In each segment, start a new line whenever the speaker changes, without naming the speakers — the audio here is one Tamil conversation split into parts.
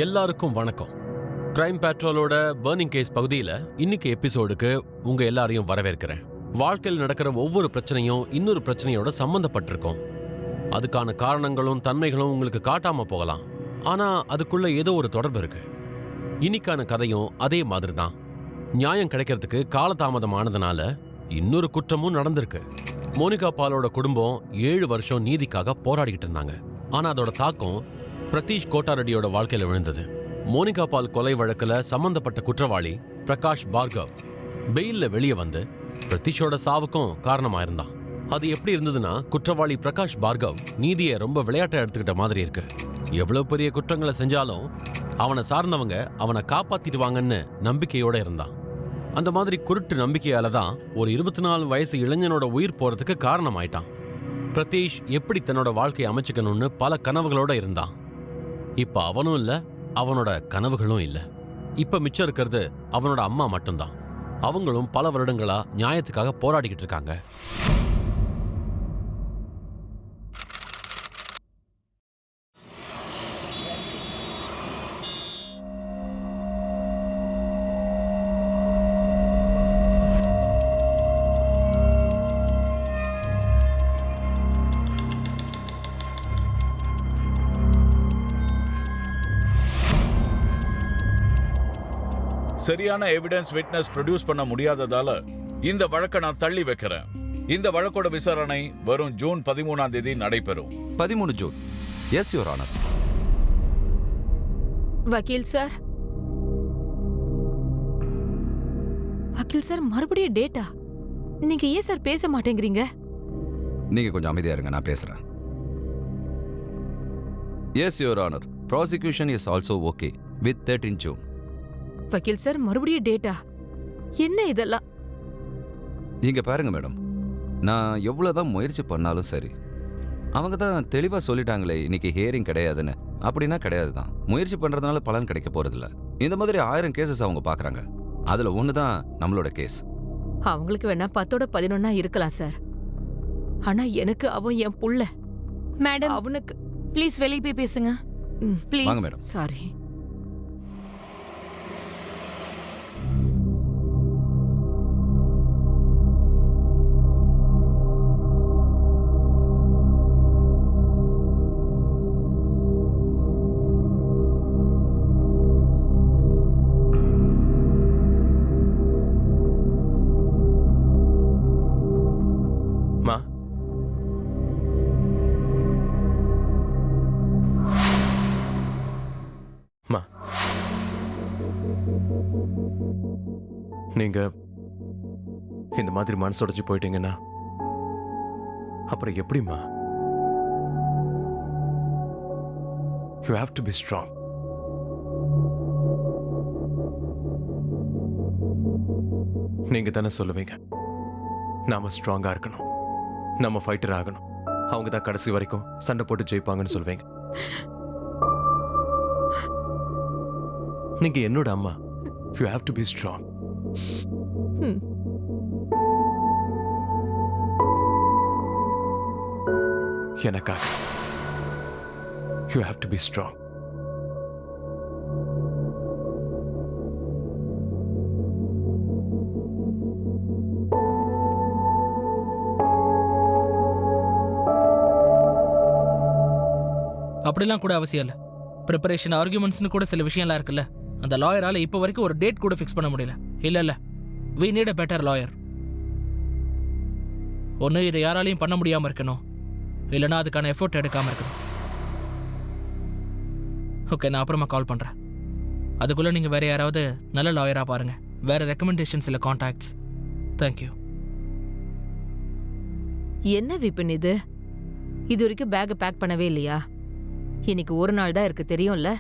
எல்லாருக்கும் வணக்கம். கிரைம் பேட்ரோலோட பர்னிங் கேஸ் பகுதியில் இன்னைக்கு எபிசோடுக்கு உங்க எல்லாரையும் வரவேற்கிறேன். வாழ்க்கையில் நடக்கிற ஒவ்வொரு பிரச்சனையும் இன்னொரு பிரச்சனையோட சம்பந்தப்பட்டிருக்கும். அதுக்கான காரணங்களும் தன்மைகளும் உங்களுக்கு காட்டாம போகலாம். ஆனா அதுக்குள்ள ஏதோ ஒரு தொடர்பு இருக்கு. இன்னைக்கான கதையும் அதே மாதிரி தான். நியாயம் கிடைக்கிறதுக்கு காலதாமதம் ஆனதுனால இன்னொரு குற்றமும் நடந்திருக்கு. மோனிகா பாலோட குடும்பம் 7 வருஷம் நீதிக்காக போராடிக்கிட்டு இருந்தாங்க. ஆனா அதோட தாக்கம் பிரதீஷ் கோட்டாரெட்டியோட வாழ்க்கையில விழுந்தது. மோனிகா பால் கொலை வழக்குல சம்பந்தப்பட்ட குற்றவாளி பிரகாஷ் பார்கவ் பெயில்ல வெளியே வந்து பிரதீஷோட சாவுக்கும் காரணமாயிருந்தான். அது எப்படி இருந்ததுன்னா, குற்றவாளி பிரகாஷ் பார்கவ் நீதியை ரொம்ப விளையாட்டை எடுத்துக்கிட்ட மாதிரி இருக்கு. எவ்வளவு பெரிய குற்றங்களை செஞ்சாலும் அவனை சார்ந்தவங்க அவனை காப்பாத்திடுவாங்கன்னு நம்பிக்கையோட இருந்தான். அந்த மாதிரி குருட்டு நம்பிக்கையால தான் ஒரு 24 வயசு இளைஞனோட உயிர் போறதுக்கு காரணமாயிட்டான். பிரதீஷ் எப்படி தன்னோட வாழ்க்கையை அமைச்சுக்கணும்னு பல கனவுகளோட இருந்தான். இப்ப அவனும் இல்ல, அவனோட கனவுகளும் இல்ல. இப்ப மிச்சம் இருக்கிறது அவனோட அம்மா மட்டும்தான். அவங்களும் பல வருடங்களா நியாயத்துக்காக போராடிக்கிட்டு இருக்காங்க.
சரியான எவிடன்ஸ் விட்னஸ் ப்ரொடியூஸ் பண்ண முடியாததால இந்த வழக்கை நான் தள்ளி வைக்கிறேன். இந்த வழக்கோட விசாரணை வரும் ஜூன் 13ஆம் தேதி நடைபெறும்.
13 ஜூன். Yes your honour.
வக்கீல் சார், வக்கீல் சார், மறுபடியும் டேட்டா? நீங்க ஏன் சார் பேச மாட்டேங்கிறீங்க?
நீங்க கொஞ்சம் அமைதியா இருங்க, நான் பேசுறேன். Yes your honour. Prosecution is also okay with 13 June.
வக்கீல் சார், மறுபடியும் டேட்டா? என்ன இதெல்லாம்?
இங்க பாருங்க மேடம், நான் எவ்வளவுதான் முயற்சி பண்ணாலும் சரி, அவங்க தான் தெளிவா சொல்லிட்டாங்களே இன்னைக்கு ஹியரிங் கிடையாதுன்னு. அப்படின்னா கிடையாது தான். முயற்சி பண்றதுனால பலன் கிடைக்க போறதில்ல. இந்த மாதிரி 1000 கேசஸ் அவங்க பாக்குறாங்க. அதுல ஒண்ணுதான் நம்மளோட கேஸ்.
அவங்களுக்கு வேணா 10ஓட 11 இருக்கலாம் சார். ஆனா எனக்கு அவன் என் புள்ள.
மேடம்,
அவனுக்கு
ப்ளீஸ் வெளியே போய் பேசுங்க.
வாங்க
ப்ளீஸ்.
மேடம்.
சாரி.
நீங்க இந்த மாதிரி மனசுடைஞ்சு போயிட்டீங்கன்னா அப்புறம் எப்படிமா? You have to be strong. நீங்க தானே சொல்லுவீங்க நாம ஸ்ட்ராங்கா இருக்கணும், நம்ம ஃபைட்டர் ஆகணும், அவங்க தான் கடைசி வரைக்கும் சண்டை போட்டு ஜெயிப்பாங்கன்னு சொல்லுவீங்க. நீங்க என்னோட அம்மா. You have to be strong. எனக்காக you have to be strong.
அப்படிலாம் கூட அவசியம் இல்லை. ப்ரிப்பரேஷன், ஆர்குமெண்ட்ஸ்னு கூட சில விஷயம்லாம் இருக்குல்ல. அந்த லாயரால இப்போ வரைக்கும் ஒரு டேட் கூட ஃபிக்ஸ் பண்ண முடியல. இல்ல we need a better lawyer. ஒன்று இதை யாராலையும் பண்ண முடியாமல் இருக்கணும், இல்லைனா அதுக்கான எஃபோர்ட் எடுக்காமல் இருக்கணும். ஓகே, நான் அப்புறமா கால் பண்ணுறேன். அதுக்குள்ளே நீங்கள் வேறு யாராவது நல்ல லாயராக பாருங்கள். வேறு ரெக்கமெண்டேஷன்ஸ் இல்லை கான்டாக்ட்ஸ். தேங்க்யூ.
என்ன விபின் இது? இது வரைக்கும் பேக்கை பேக் பண்ணவே இல்லையா? இன்னைக்கு ஒரு நாள் தான் இருக்கு, தெரியும்ல.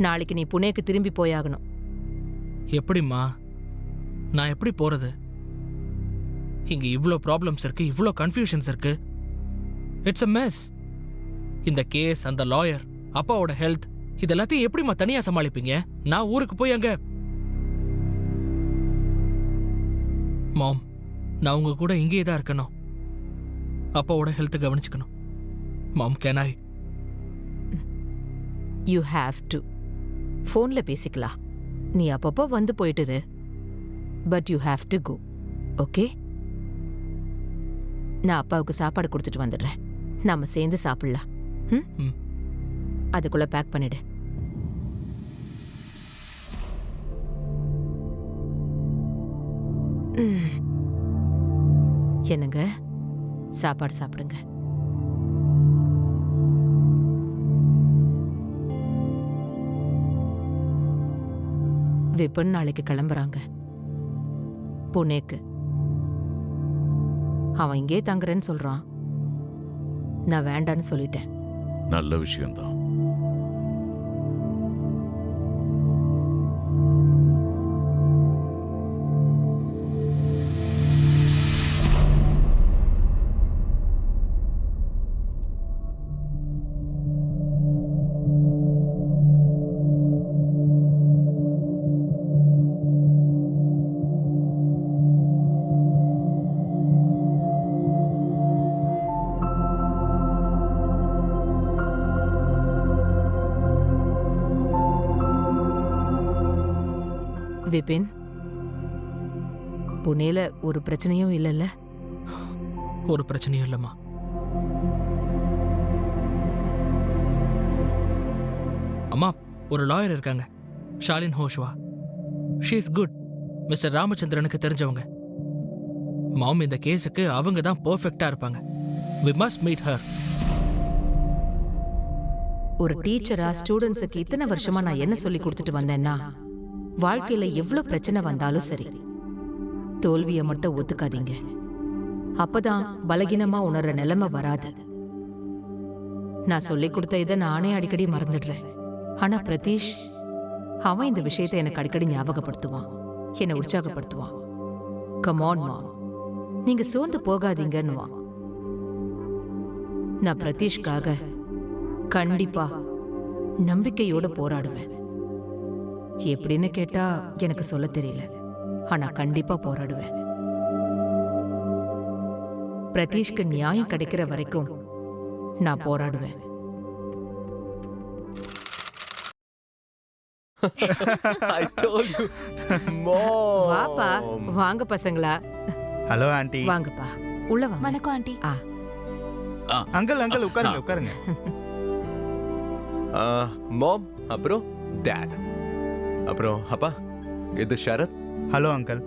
நாளைக்கு நீ புனேக்கு திரும்பி போயாகணும்.
எப்படிம்மா? நான் எப்படி போறது? இங்க இவ்ளோ ப்ராப்ளம்ஸ் இருக்கு, இவ்ளோ கன்ஃபியூஷன்ஸ் இருக்கு. It's a mess. இந்த கேஸ், அந்த லாயர், அப்பாவோட ஹெல்த், இது எல்லாத்தையும் எப்படிம்மா தனியா சமாளிப்பீங்க? நான் ஊருக்கு போய் அங்க மாம், நான் உங்க கூட இங்கேயே தான் இருக்கணும். அப்பாவோட ஹெல்த்தை கவனிச்சுக்கணும். Mom, can I?
You have to. ஃபோன்ல பேசிக்கலாம். நீ அப்பப்போ வந்து போயிட்டுரு. But you have to go. Okay? நான் அப்பாவுக்கு சாப்பாடு கொடுத்துட்டு வந்துடுறேன். நாம சேர்ந்து சாப்பிடலாம்.
ம்.
அதுக்குள்ள பேக் பண்ணிடு. என்னங்க, சாப்பாடு சாப்பிடுங்க. விபின் நாளைக்கு கிளம்புறாங்க புனேக்கு. அவன் இங்கே தங்குறேன்னு சொல்றான். நான் வேண்டான்னு சொல்லிட்டேன்.
நல்ல விஷயம்தான்.
விபின், புனேல ஒரு பிரச்சனையும் இல்லைல்ல?
ஒரு பிரச்சனையும் இல்லைம்மா. அம்மா, ஒரு லாயர் இருக்காங்க, Shalin Joshua. She is good. Mister ராமச்சந்திரனுக்கு தெரிஞ்சவங்க. மாம், இந்த கேஸுக்கு அவங்க தான் பெர்ஃபெக்ட்டா இருப்பாங்க. We must meet her.
ஒரு டீச்சரா ஸ்டூடெண்ட்ஸுக்கு இத்தனை வருஷமா நான் என்ன சொல்லி கொடுத்துட்டு வந்தேன்னா, வாழ்க்கையில எவ்வளவு பிரச்சனை வந்தாலும் சரி, தோல்வியை மட்டும் ஒத்துக்காதீங்க. அப்பதான் பலகீனமா உணர்ற நிலைமை வராது. நான் சொல்லி கொடுத்த இதை நானே அடிக்கடி மறந்துடுறேன். ஆனா பிரதீஷ், அவன் இந்த விஷயத்தை எனக்கு அடிக்கடி ஞாபகப்படுத்துவான், என்னை உற்சாகப்படுத்துவான். கம் ஆன் மாம், நீங்க சோர்ந்து போகாதீங்கன்னுவான். நான் பிரதீஷ்காக கண்டிப்பா நம்பிக்கையோட போராடுவேன். எப்படின்னு கேட்டா எனக்கு சொல்ல தெரியல, ஆனா கண்டிப்பா போராடுவேன். பிரதீஷ்க்கு நியாயம் கிடைக்கிற வரைக்கும் நான் போராடுவேன்.
I told you. Mom.
வாப்பா, வாங்க பசங்களா.
Hello aunty.
வாங்கப்பா, உள்ள வாங்க.
வணக்கம் ஆண்டி.
அங்கிள் அங்கிள் உட்காருங்க உட்காருங்க.
மாம், அப்புறம் டாட், அப்புறம் அப்பா. இது ஷரத்.
Hello uncle.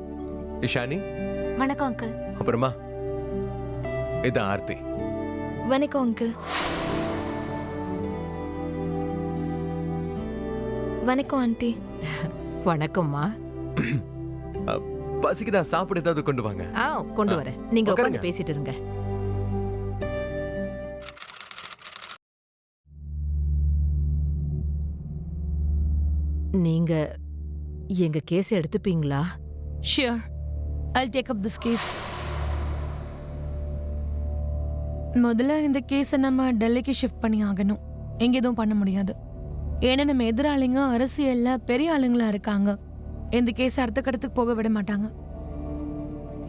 இஷானி.
வணக்கம் அங்கிள்.
அப்புறமா இது ஆர்த்தி.
வணக்கம் அங்கிள். வணக்கம் ஆண்டி.
வணக்கம்மா.
பசிக்குதா? சாப்பிட ஏதாவது கொண்டு வாங்க.
கொண்டு வரேன். நீங்க
உட்காருங்க.
உட்கார்ந்து பேசிட்டு இருங்க. நீங்க எங்க கேஸ் எடுத்துப்பீங்களா?
Sure, I'll take up this case. முதல்ல இந்த கேஸை நம்ம டெல்லிக்கு ஷிஃப்ட் பண்ணி ஆகணும். எங்க எதுவும் பண்ண முடியாது. ஏன்னா நம்ம எதிராளிங்க அரசியல்ல பெரிய ஆளுங்களா இருக்காங்க. இந்த கேஸ் அடுத்த கட்டத்துக்கு போக விட மாட்டாங்க.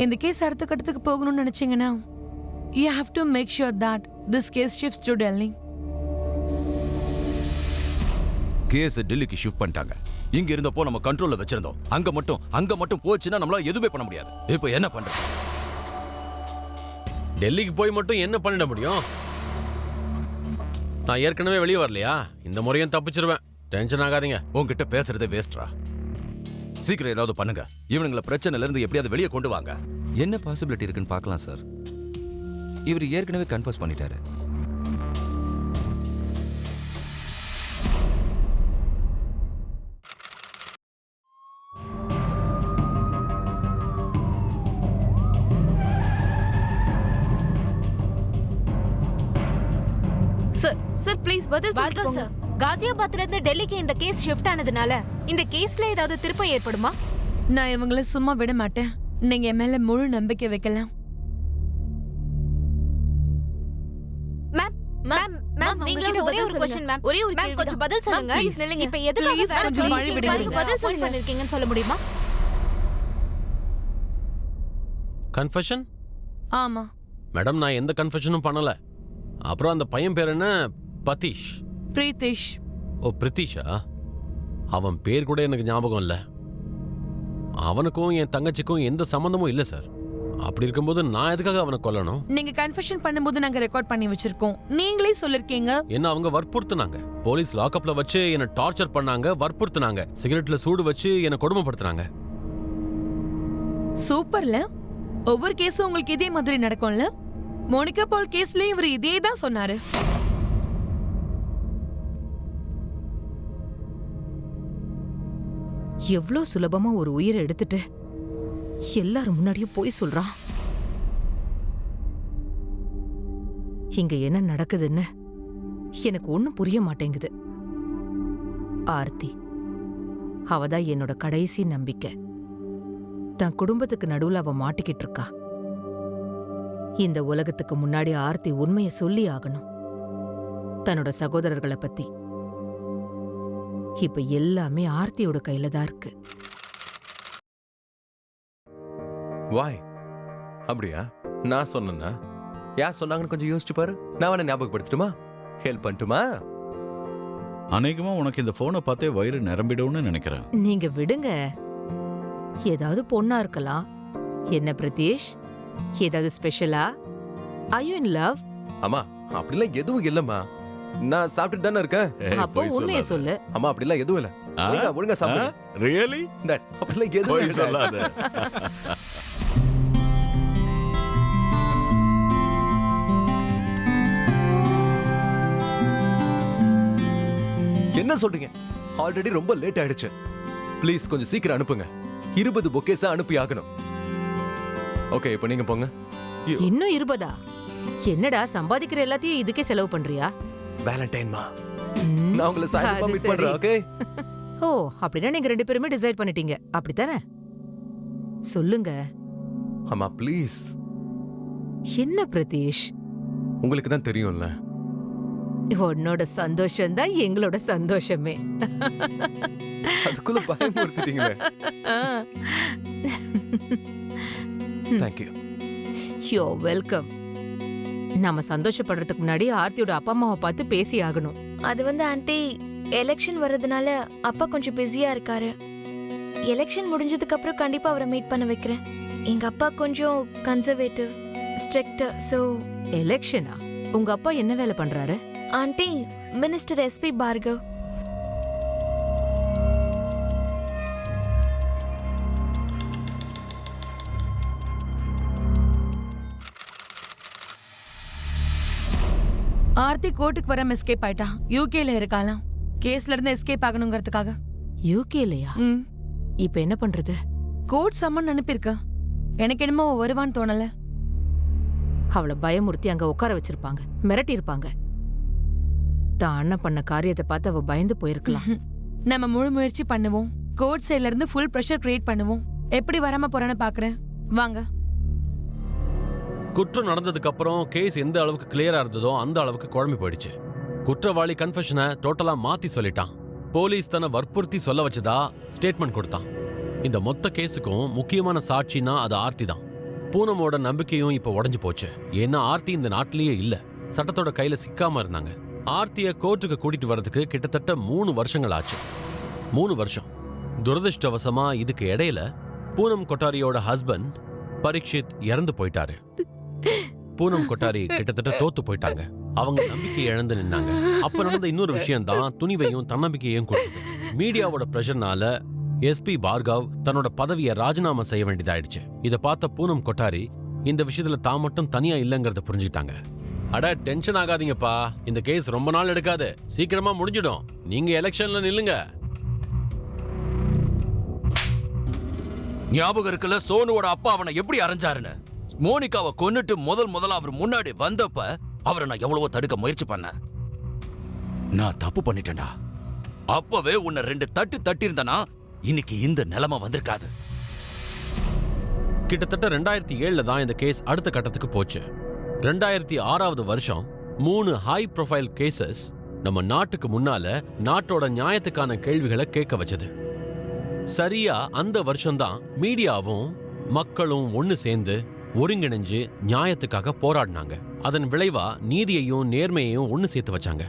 இந்த கேஸ் அடுத்த கட்டத்துக்கு போகணும்னு நினைச்சீங்கன்னா you have to make sure that this case shifts to Delhi.
Case டெல்லிக்கு ஷிஃப்ட் பண்ணிட்டாங்க. இங்க இருந்தப்போ நம்ம கண்ட்ரோல்ல வச்சிருந்தோம். அங்க மட்டும் போச்சுன்னா நம்மளால எதுவுமே பண்ண முடியாது. இப்போ என்ன பண்றது?
டெல்லிக்கு போய் மட்டும் என்ன பண்ணிட முடியும்? நான் ஏற்கனவே வெளியே வரலையா? இந்த முறையும் தப்பிச்சிருவேன். டென்ஷன் ஆகாதீங்க.
உங்ககிட்ட பேசுறதே வேஸ்ட்ரா. சீக்கிரம் ஏதாவது பண்ணுங்க. இவனுங்களை பிரச்சனையில இருந்து எப்படியாவது வெளியே கொண்டு வாங்க. என்ன பாசிபிலிட்டி இருக்குன்னு பார்க்கலாம் சார். இவர் ஏற்கனவே கன்ஃபர்ஸ் பண்ணிட்டாரு.
சார் ப்ளீஸ் பதில் சொல்லுங்க சார். காசியாபாத்ல இருந்து டெல்லிக்கு இந்த கேஸ் ஷிஃப்ட் ஆனதுனால இந்த கேஸ்ல ஏதாவது திருப்பம் ஏற்படுமா? நான் இவங்கள சும்மா விட மாட்டேன். நீங்க என் மேல முழு நம்பிக்கை வைக்கலாம். மேம் நீங்க ஒரே ஒரு क्वेश्चन மேம். ஒரே ஒரு மேம் கொஞ்சம் பதில் சொல்லுங்க. இப்போ எதுக்காக வேற வழி விடுங்க? பதில் சொல்லுங்க. பண்ணிருக்கீங்கன்னு சொல்ல முடியுமா?
கன்ஃபெஷன்?
ஆமா
மேடம், நான் எந்த கன்ஃபெஷனும் பண்ணல. அப்புறம் அந்த பையன் பேர் என்ன? பதீஷ்.
பிரீத்திஷ்.
ஓ, பிரித்திஷா? அவன் பேர் கூட எனக்கு ஞாபகம் இல்ல. அவனுக்கும் என் தங்கச்சிக்கும் எந்த சம்பந்தமும் இல்ல சார். அப்படி இருக்கும்போது நான் எதுக்காக அவனை கொல்லணும்?
நீங்க கன்ஃபெஷன் பண்ணும்போது நாங்க ரெக்கார்ட் பண்ணி வச்சிருக்கோம். நீங்களே சொல்லிருக்கீங்க.
என்ன அவங்க வற்புறுத்துனாங்க. போலீஸ் லாக்அப்ல வச்சு என்ன டார்ச்சர் பண்ணாங்க, வற்புறுத்துனாங்க. சிகரெட்ல சூடு வச்சு என்ன கொடுமைப்படுத்துனாங்க.
சூப்பர்ல. ஒவ்வொரு கேஸும் உங்களுக்கு இதே மாதிரி நடக்கும்ல? மோனிகா பால் கேஸ்லயும் இவர் இதே தான் சொன்னாரு.
எவ்ளோ சுலபமா ஒரு உயிரை எடுத்துட்டு எல்லாரும் முன்னாடியும் போய் சொல்றான். இங்க என்ன நடக்குதுன்னு எனக்கு ஒண்ணும் புரிய மாட்டேங்குது. ஆர்த்தி அவதான் என்னோட கடைசி நம்பிக்கை. தன் குடும்பத்துக்கு நடுவுல அவ மாட்டிக்கிட்டு இருக்கா. இந்த உலகத்துக்கு முன்னாடி ஆர்த்தி உண்மையை சொல்லி ஆகணும். தன்னோட சகோதரர்களை பத்தி. இப்ப எல்லாமே ஆர்த்தியோட கையில தான் இருக்கு.
வாய் அப்படியா? நான் சொன்னா யார் சொன்னாங்கன்னு கொஞ்சம் யோசிச்சு பாரு. நான் அவனை ஞாபகப்படுத்தட்டுமா? ஹெல்ப் பண்ணட்டுமா?
அநேகமா உனக்கு இந்த போனை பார்த்தே வயிறு நிரம்பிடும்னு நினைக்கிறேன்.
நீங்க விடுங்க. ஏதாவது பொண்ணா இருக்கலாம். என்ன பிரதீஷ், ஏதாவது ஸ்பெஷலா? Are you in love?
அம்மா அப்படிலாம் எதுவும் இல்லம்மா. நான் சாப்பிட்டுட்டு தானே இருக்கேன்.
அப்போ உண்மையை சொல்லு.
அம்மா அப்படிலாம் எதுவும் இல்ல. ஒழுங்கா சாப்பிடு.
ரியலி?
Dad, அப்படிலாம் எதுவும் இல்ல.
சொல்லாத.
என்ன சொல்றீங்க? ஆல்ரெடி ரொம்ப லேட் ஆயிடுச்சு. ப்ளீஸ் கொஞ்சம் சீக்கிரம் அனுப்புங்க. 20 பொக்கேஸா அனுப்பி ஆகணும். ஓகே, இப்போ நீங்க போங்க.
இன்னும் 20? என்னடா சம்பாதிக்கிற எல்லாத்தையும் இதுக்கே செலவு பண்றியா?
வேலண்டைன்மா,
ம்,
நான் உங்களை சாயந்தரமா
அது
மீட் பண்றேன்.
சரி.
ஓகே?
ஓ, அப்படின்னா நீங்க 2 பேருமே டிசைட் பண்ணிட்டீங்க, அப்படித்தானே? சொல்லுங்க.
அம்மா ப்ளீஸ்.
என்ன பிரதீஷ்,
உங்களுக்கு தான் தெரியும்ல.
உன்னோட சந்தோஷம் தான் எங்களோட சந்தோஷமே.
அதுக்குள்ள பயமுறுத்திட்டீங்களே. Thank you.
You're welcome. நாம சந்தோஷப்படுறதுக்கு முன்னாடி ஆர்த்தியோட அப்பா அம்மாவை பார்த்து பேசி ஆகணும்.
அது ஆண்டி, எலெக்ஷன் வர்றதுனால அப்பா கொஞ்சம் பிஸியா இருக்காரு. எலெக்ஷன் முடிஞ்சதுக்கு அப்புறம் கண்டிப்பா அவரை மீட் பண்ண வைக்கிறேன். எங்க அப்பா கொஞ்சம் கன்சர்வேட்டிவ், ஸ்ட்ரிக்ட். சோ
எலெக்ஷனா? உங்க அப்பா என்ன வேலை பண்றாரு?
Aunty, minister SP Bhargav.
Aarthi கோர்ட்டுக்கு வர எஸ்கேப் ஆயிட்டா. யூகேல இருக்காளாம். கேஸ்ல இருந்து எஸ்கேப் ஆகணுங்கிறதுக்காக.
யூகேலையா? இப்ப என்ன பண்றது?
கோர்ட் சம்மன் அனுப்பியிருக்க. எனக்கு என்னமோ வருவான்னு தோணல.
அவளை பயமுறுத்தி அங்க உட்கார வச்சிருப்பாங்க, மிரட்டி இருப்பாங்க. தான் அண்ணன் பண்ண காரியத்தை பார்த்து அவ பயந்து போயிருக்கலாம்.
நம்ம முழு முயற்சி பண்ணுவோம். கோர்ட் சைட்ல இருந்து ஃபுல் பிரஷர் கிரியேட் பண்ணுவோம். எப்படி வராம போறான்னு பாக்குறேன். வாங்க.
குற்றம் நடந்ததுக்கு அப்புறம் கேஸ் எந்த அளவுக்கு கிளியரா இருந்ததோ அந்த அளவுக்கு குழம்பி போயிடுச்சு. குற்றவாளி கன்ஃபெஷனை டோட்டலா மாத்தி சொல்லிட்டான். போலீஸ் தன்னை வற்புறுத்தி சொல்ல வச்சதா ஸ்டேட்மெண்ட் கொடுத்தான். இந்த மொத்த கேஸுக்கும் முக்கியமான சாட்சினா அது ஆர்த்தி தான். பூனமோட நம்பிக்கையும் இப்ப உடைஞ்சு போச்சு. ஏன்னா ஆர்த்தி இந்த நாட்டிலேயே இல்ல, சட்டத்தோட கையில சிக்காம இருந்தாங்க. ஆர்த்திய கோர்ட்டுக்கு கூட்டிட்டு வரதுக்கு கிட்டத்தட்ட 3 வருஷங்கள் ஆச்சு. 3 வருஷம். துரதிருஷ்டவசமா இதுக்கு இடையில பூனம் கொட்டாரியோட ஹஸ்பண்ட் பரீட்சித் இறந்து போயிட்டாரு. பூனம் கொட்டாரி கிட்டத்தட்ட தோத்து போயிட்டாங்க. அவங்க நம்பிக்கை இழந்து நின்னாங்க. அப்ப நடந்த இன்னொரு விஷயம் தான் துணிவையும் தன்னம்பிக்கையும் கொடுத்தது. மீடியாவோட பிரஷர்னால எஸ்பி பார்கவ் தன்னோட பதவியை ராஜினாமா செய்ய வேண்டியதாயிடுச்சு. இதை பார்த்த பூனம் கொட்டாரி இந்த விஷயத்துல தான் மட்டும் தனியா இல்லைங்கிறத புரிஞ்சுக்கிட்டாங்க. அட டென்ஷன் ஆகாதீங்கப்பா, இந்த கேஸ் ரொம்ப நாள் எடுக்காது, சீக்கிரமா முடிஞ்சிடும். நீங்க எலெக்ஷன்ல நில்லுங்க.
ஞாபகம் இருக்குல்ல சோனுவோட அப்பா அவனை எப்படி அரைஞ்சாருன்னு? மோனிகாவை கொன்னுட்டு முதல்ல அவர் முன்னாடி வந்தப்ப அவரை நான் எவ்வளவோ தடுக்க முயற்சி பண்ணேன். நான் தப்பு பண்ணிட்டேன்டா. அப்பவே உன்னை 2 தட்டு தட்டியிருந்தனா இன்னைக்கு இந்த நிலைமை வந்திருக்காது.
கிட்டத்தட்ட 2007 தான் இந்த கேஸ் அடுத்த கட்டத்துக்கு போச்சு. 2006வது வருஷம் 3 ஹை ப்ரொஃபைல் கேசஸ் நம்ம நாட்டுக்கு முன்னால நாட்டோட நியாயத்துக்கான கேள்விகளை கேட்க வச்சது. சரியா அந்த வருஷம்தான் மீடியாவும் மக்களும் ஒன்னு சேர்ந்து ஒருங்கிணைஞ்சு நியாயத்துக்காக போராடினாங்க. அதன் விளைவா நீதியையும் நேர்மையையும் ஒன்னு சேர்த்து வச்சாங்க.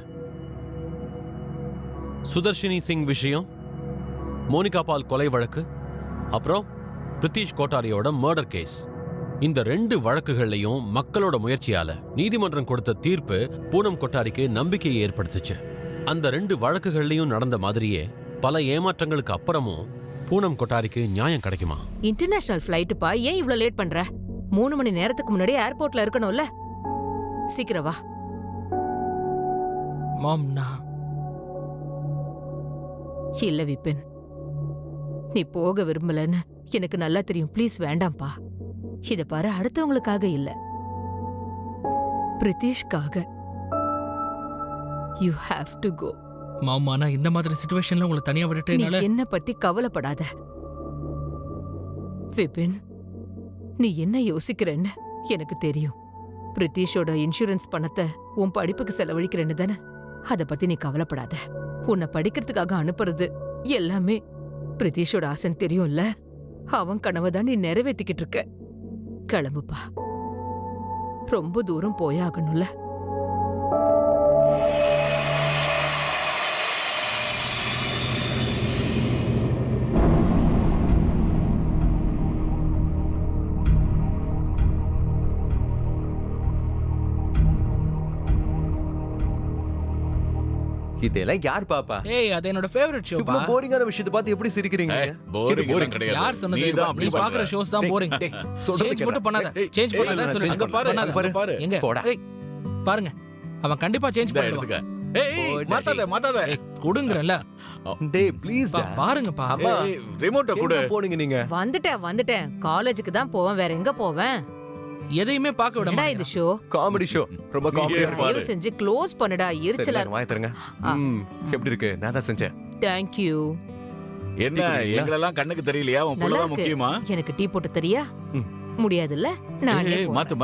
சுதர்ஷினி சிங் விஷயம் மோனிகா பால் கொலை வழக்கு, அப்புறம் பிரித்திஷ் கோட்டாரியோட மர்டர் கேஸ். இந்த 2 வழக்குகள்லையும் மக்களோட முயற்சியால நீதிமன்றம் கொடுத்த தீர்ப்பு பூனம் கொட்டாரிக்கு நம்பிக்கையை ஏற்படுத்துச்சு. அந்த 2 வழக்குகள்லையும் நடந்த மாதிரியே பல ஏமாற்றங்களுக்கு அப்புறமும் பூனம் கொட்டாரிக்கு நியாயம் கிடைக்குமா?
இன்டர்நேஷனல் ஃப்ளைட்டுப்பா, ஏன் இவ்ளோ லேட் பண்ற? 3 மணி நேரத்துக்கு முன்னாடி ஏர்போர்ட்ல இருக்கணும்ல. சீக்கிரம் வா.
மாம், நான்
இல்ல விபின், நீ போக விரும்பலன்னு எனக்கு நல்லா தெரியும். ப்ளீஸ் வேண்டாம்ப்பா. இத பாரு, அடுத்தவங்களுக்காக இல்ல, பிரித்திஷ்காக. You have to go.
மாமா, நான் இந்த மாதிரி சிச்சுவேஷன்ல உங்களை தனியா விட்டுட்டு
நீ
என்னால
என்ன பத்தி கவலைப்படாத விபின். நீ என்ன யோசிக்கிறேன்னு எனக்கு தெரியும். பிரித்திஷோட இன்சூரன்ஸ் பணத்தை உன் படிப்புக்கு செலவழிக்கிறேன்னு தானே. அத பத்தி நீ கவலைப்படாத. உன்னை படிக்கிறதுக்காக அனுப்புறது எல்லாமே பிரித்திஷோட ஆசைன்னு தெரியும்ல. அவன் கனவை தான் நீ நிறைவேற்றிக்கிட்டு இருக்க. கிளம்புப்பா, ரொம்ப தூரம் போயாகணும்ல.
இதெல்லாம் யார் பாப்பா?
ஏய், அது என்னோட ஃபேவரட் ஷோ.
இவ்வளவு போரிங்கான விஷயத்தை பார்த்து எப்படி சிரிக்கிறீங்க?
போரிங் கிடையாது.
யார் சொன்னது?
நீதான் அப்படி
நீ பாக்குற
பண்ற.
ஷோஸ் தான் போரிங்.
சொல்றது
சேஞ்ச் மட்டும் பண்ணாத.
ஏய்,
சேஞ்ச்
ஏய்,
பண்ணாத.
நான்
சொல்லு.
change
அங்க பாரு,
பண்ணாத.
அங்க பாரு. எங்க?
போடா.
ஏய், பாருங்க. அவன் கண்டிப்பா சேஞ்ச்
இந்தா
பண்ணிடுவான்.
எடுத்துக்க. ஏய், மாத்தாத.
ஏய், கொடுங்கறல.
டேய் ப்ளீஸ் டா.
பாருங்கப்பா.
அம்மா,
ரிமோட்ட கொடு.
எங்க போனீங்க நீங்க?
வந்துட்டேன். காலேஜுக்கு தான் போவேன், வேற எங்க போவேன்?
எதையுமே பார்க்க விட
என்னடா இது
மாட்டேன்.
ஷோ?
Comedy show. ரொம்ப காமெடியா இருக்கு.
தயவு செஞ்சு க்ளோஸ் பண்ணுடா, எரிச்சலா.
வாய் தரங்க. எப்படி இருக்கு? நான் தான் செஞ்சேன்.
Thank you.
என்ன எங்களெல்லாம் கண்ணுக்கு தெரியலையா? உன்
நல்லா
புள்ளதான்
இருக்கு.
முக்கியமா?
எனக்கு டீ போட்டு தரியா?
ம்.
முடியாதுல்ல? நான்
ஏய், மாத்து.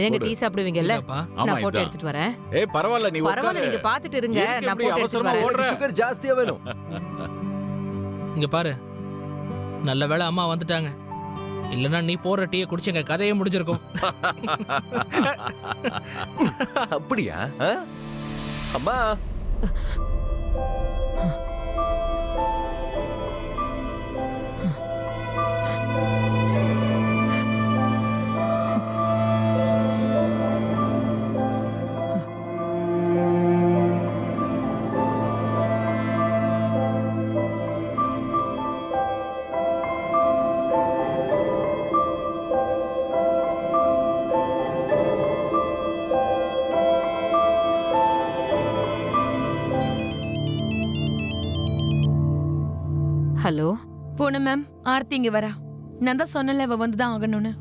எங்க
போடு.
டீ சாப்பிடுவீங்கல்ல?
இல்லப்பா.
ஆமா,
நான் போட்டு
இதான்.
எடுத்துட்டு வரேன்.
ஏய், பரவாயில்ல, நீ
பரவாயில்ல,
உட்காரு.
நீங்க பாத்துட்டு இருங்க.
எதுக்கு
நான்
இப்படி
போட்டு எடுத்துட்டு
அவசரமா
வரேன்.
ஓடுற?
சுகர் ஜாஸ்தியா வேணும்.
இங்க பாரு. நல்ல வேளை அம்மா வந்துட்டாங்க. இல்லனா நீ போற டீயை குடிச்சு எங்க கதையே முடிஞ்சிருக்கும்.
அப்படியா? ஆ? அம்மா,
ஹலோ.
பூனம் மேம், ஆர்த்தி இங்க வரா. நான் தான் சொன்னல, அவ வந்துதான் ஆகணும்னு.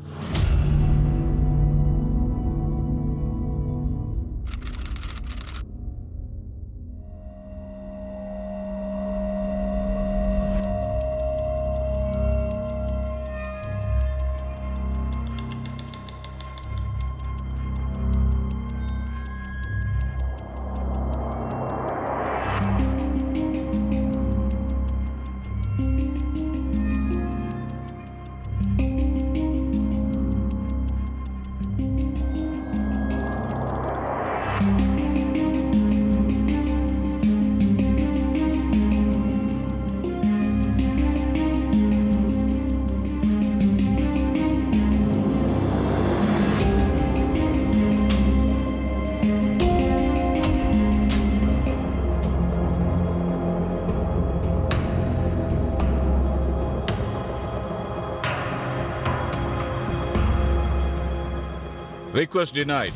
Request denied.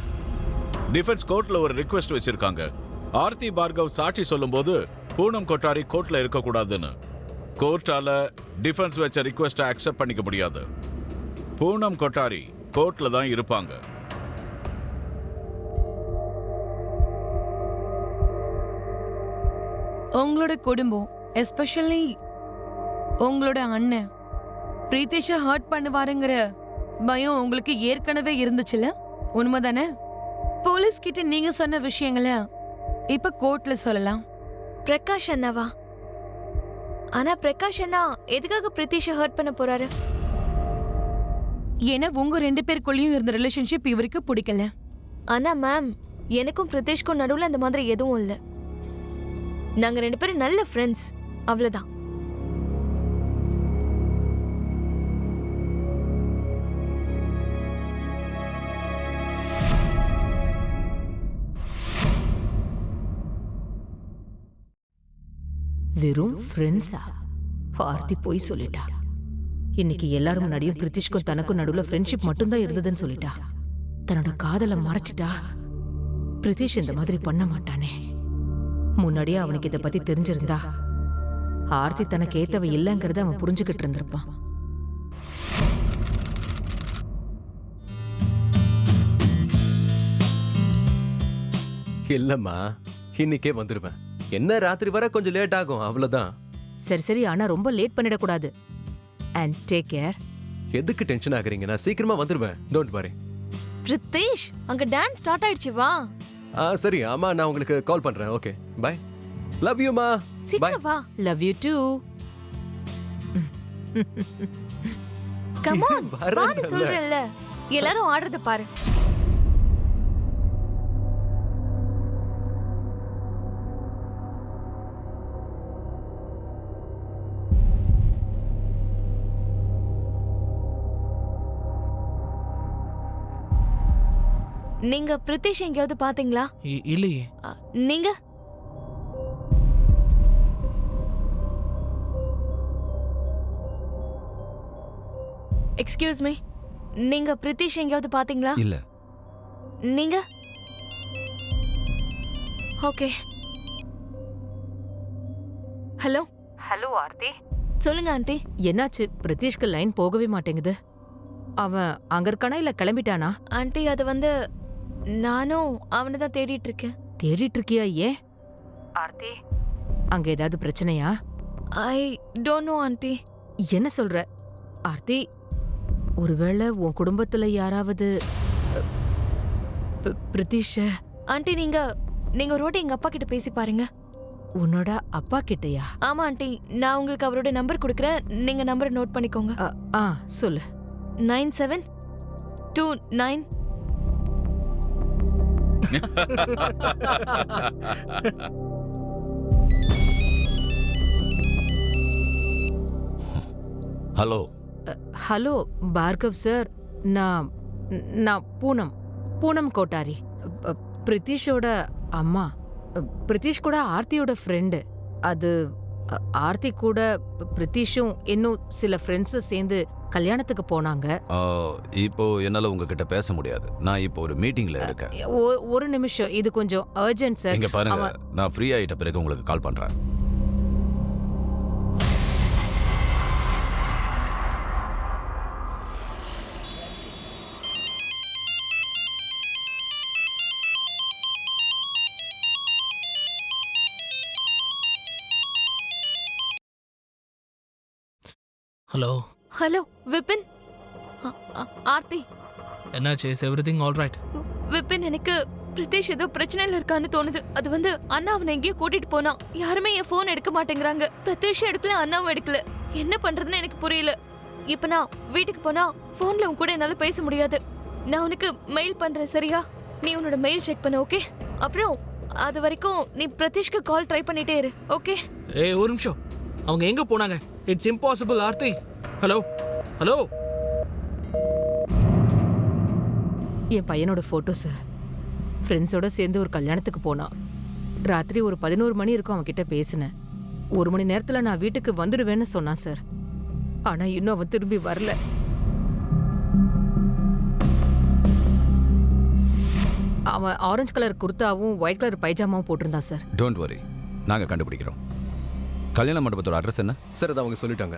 டிஃபென்ஸ் கோர்ட்ல ஒரு ரிக்வெஸ்ட் வச்சிருக்காங்க. ஆர்த்தி பார்கவ் சாட்சி சொல்லும்போது பூனம் கொட்டாரி கோர்ட்ல இருக்க கூடாதுன்னு. கோர்ட்டால டிஃபென்ஸ் வச்ச ரிக்வெஸ்ட்டை அக்செப்ட் பண்ணிக்க முடியாது. பூனம் கொட்டாரி கோர்ட்ல தான் இருப்பாங்க.
உங்களோட குடும்பம், எஸ்பெஷலி உங்களோட அண்ணன் பிரீத்திஷை ஹர்ட் பண்ணுவாருங்கிற பயம் உங்களுக்கு ஏற்கனவே இருந்துச்சுல? உண்மைதானே? போலீஸ் கிட்ட நீங்க சொன்ன விஷயங்களை இப்ப கோர்ட்ல சொல்லலாம்.
பிரகாஷ் அண்ணாவா? ஆனா பிரகாஷ் அண்ணா எதுக்காக பிரித்திஷை ஹர்ட் பண்ண போறாரு?
ஏன்னா உங்க 2 பேருக்குள்ளேயும் இருந்த ரிலேஷன்ஷிப் இவருக்கு பிடிக்கல.
ஆனா மேம், எனக்கும் பிரித்திஷ்க்கும் நடுவுல அந்த மாதிரி எதுவும் இல்ல. நாங்க 2 பேரும் நல்ல ஃப்ரெண்ட்ஸ், அவ்வளவுதான்.
வெறும் ஃப்ரெண்ட்ஸா? ஆர்த்தி போய் சொல்லிட்டா. இன்னைக்கு எல்லாரும் முன்னாடியும் பிரித்திஷ்க்கும் தனக்கும் நடுவுல ஃப்ரெண்ட்ஷிப் மட்டும்தான் இருந்ததுன்னு சொல்லிட்டா. தன்னோட காதலை மறைச்சிட்டா. பிரித்திஷ் இந்த மாதிரி பண்ண மாட்டானே. முன்னாடியே அவனுக்கு இதை பத்தி தெரிஞ்சிருந்தா ஆர்த்தி தனக்கு ஏத்தவ இல்லைங்கிறத அவன் புரிஞ்சுக்கிட்டு இருந்திருப்பான்.
இல்லம்மா, இன்னைக்கே வந்துருவேன். என்ன ராத்திரி வர கொஞ்சம் லேட் ஆகும், அவ்வளவுதான்.
சரி சரி, ஆனா ரொம்ப லேட் பண்ணிடக்கூடாது. And take care.
எதுக்கு டென்ஷன் ஆகுறீங்க? நான் சீக்கிரமா வந்துருவேன். Don't worry.
பிரித்தேஷ், அங்க டான்ஸ் ஸ்டார்ட் ஆயிடுச்சு, வா.
சரி அம்மா, நான் உங்களுக்கு கால் பண்றேன். Okay bye. லவ் யூ மா. பை.
சீக்கிரம் வா.
Love you too.
Come on, வான்னு சொல்றேன்ல. எல்லாரும் ஆடுறத பாரு. நீங்க பிரித்திஷ் எங்கேயாவது பாத்தீங்களா?
இல்லையே.
நீங்க எக்ஸ்கியூஸ் மீ, நீங்க பிரித்திஷ் எங்கேயாவது பாத்தீங்களா?
இல்ல.
நீங்க? ஓகே. ஹலோ.
ஹலோ ஆர்த்தி.
சொல்லுங்க ஆண்டி.
என்னாச்சு? பிரித்திஷ்க்கு லைன் போகவே மாட்டேங்குது. அவன் அங்க இருக்கானா இல்ல கிளம்பிட்டானா?
ஆண்டி, அது வந்து நானும் அவனை தான் தேடிட்டு இருக்கேன்.
தேடிட்டு இருக்கியா? ஏன் ஆர்த்தி? அங்க ஏதாவது பிரச்சனையா?
I don't know aunty.
என்ன சொல்ற ஆர்த்தி? ஒருவேளை உன் குடும்பத்துல யாராவது பிரித்திஷ?
ஆண்டி, நீங்க ரோட்டி எங்க அப்பா கிட்ட பேசி பாருங்க.
உன்னோட அப்பா கிட்டயா?
ஆமா ஆண்டி, நான் உங்களுக்கு அவரோட நம்பர் கொடுக்குறேன். நீங்க நம்பரை நோட் பண்ணிக்கோங்க.
சொல்லு.
9729.
ஹலோ.
Hello Bhargav sir. நான் பூனம் கோட்டாரி. பிரித்திஷோட அம்மா. பிரித்திஷ் கூட ஆர்த்தியோட ஃப்ரெண்டு. அது ஆர்த்தி கூட பிரித்திஷும் இன்னும் சில ஃப்ரெண்ட்ஸும் சேர்ந்து கல்யாணத்துக்கு போனாங்க.
இப்போ என்னால உங்ககிட்ட பேச முடியாது. நான் இப்போ ஒரு மீட்டிங்ல இருக்கேன்.
ஒரு நிமிஷம், இது கொஞ்சம் அர்ஜென்ட் சார்.
இங்க பாருங்க, நான் ஃப்ரீ ஆயிட்ட பிறகு உங்களுக்கு கால் பண்றேன்.
ஹலோ.
ஹலோ விபின். ஆர்த்தி.
என்னாச்சு? Is everything all right?
Vipin, எனக்கு பிரித்திஷ் ஏதோ பிரச்சனையில இருக்கான்னு தோணுது. அது வந்து அண்ணா அவனை எங்கேயோ கூட்டிட்டு போனான். யாருமே என் போன் எடுக்க மாட்டேங்கிறாங்க. பிரித்திஷும் எடுக்கல, அண்ணாவும் எடுக்கல. என்ன பண்றதுன்னு எனக்கு புரியல. இப்ப நான் வீட்டுக்கு போனா போன்ல உன் கூட என்னால பேச முடியாது. நான் உனக்கு மெயில் பண்றேன், சரியா? நீ உன்னோட மெயில் செக் பண்ணு, ஓகே? அப்புறம் அது வரைக்கும் நீ பிரித்திஷ்க்கு கால் ட்ரை பண்ணிட்டே இரு, ஓகே?
ஏய், ஒரு நிமிஷம். அவங்க எங்க போனாங்க? It's impossible Aarthi. Hello hello.
என் பையனோட போட்டோ சார். ஃப்ரெண்ட்ஸோட சேர்ந்து ஒரு கல்யாணத்துக்கு போனான். ராத்திரி ஒரு 11 மணி இருக்கும் அவன்கிட்ட பேசினேன். 1 மணி நேரத்துல நான் வீட்டுக்கு வந்துடுவேன்னு சொன்னான் சார். ஆனா இன்னும் அவன் திரும்பி வரல. அவன் ஆரஞ்சு கலர் குர்தாவும் ஒயிட் கலர் பைஜாமாவும் போட்டிருந்தான் சார்.
டோன்ட் வரி, நாங்க கண்டுபிடிக்கிறோம். கல்யாண மண்டபத்தோட அட்ரஸ் என்ன?
சார், அதை அவங்க சொல்லிட்டாங்க.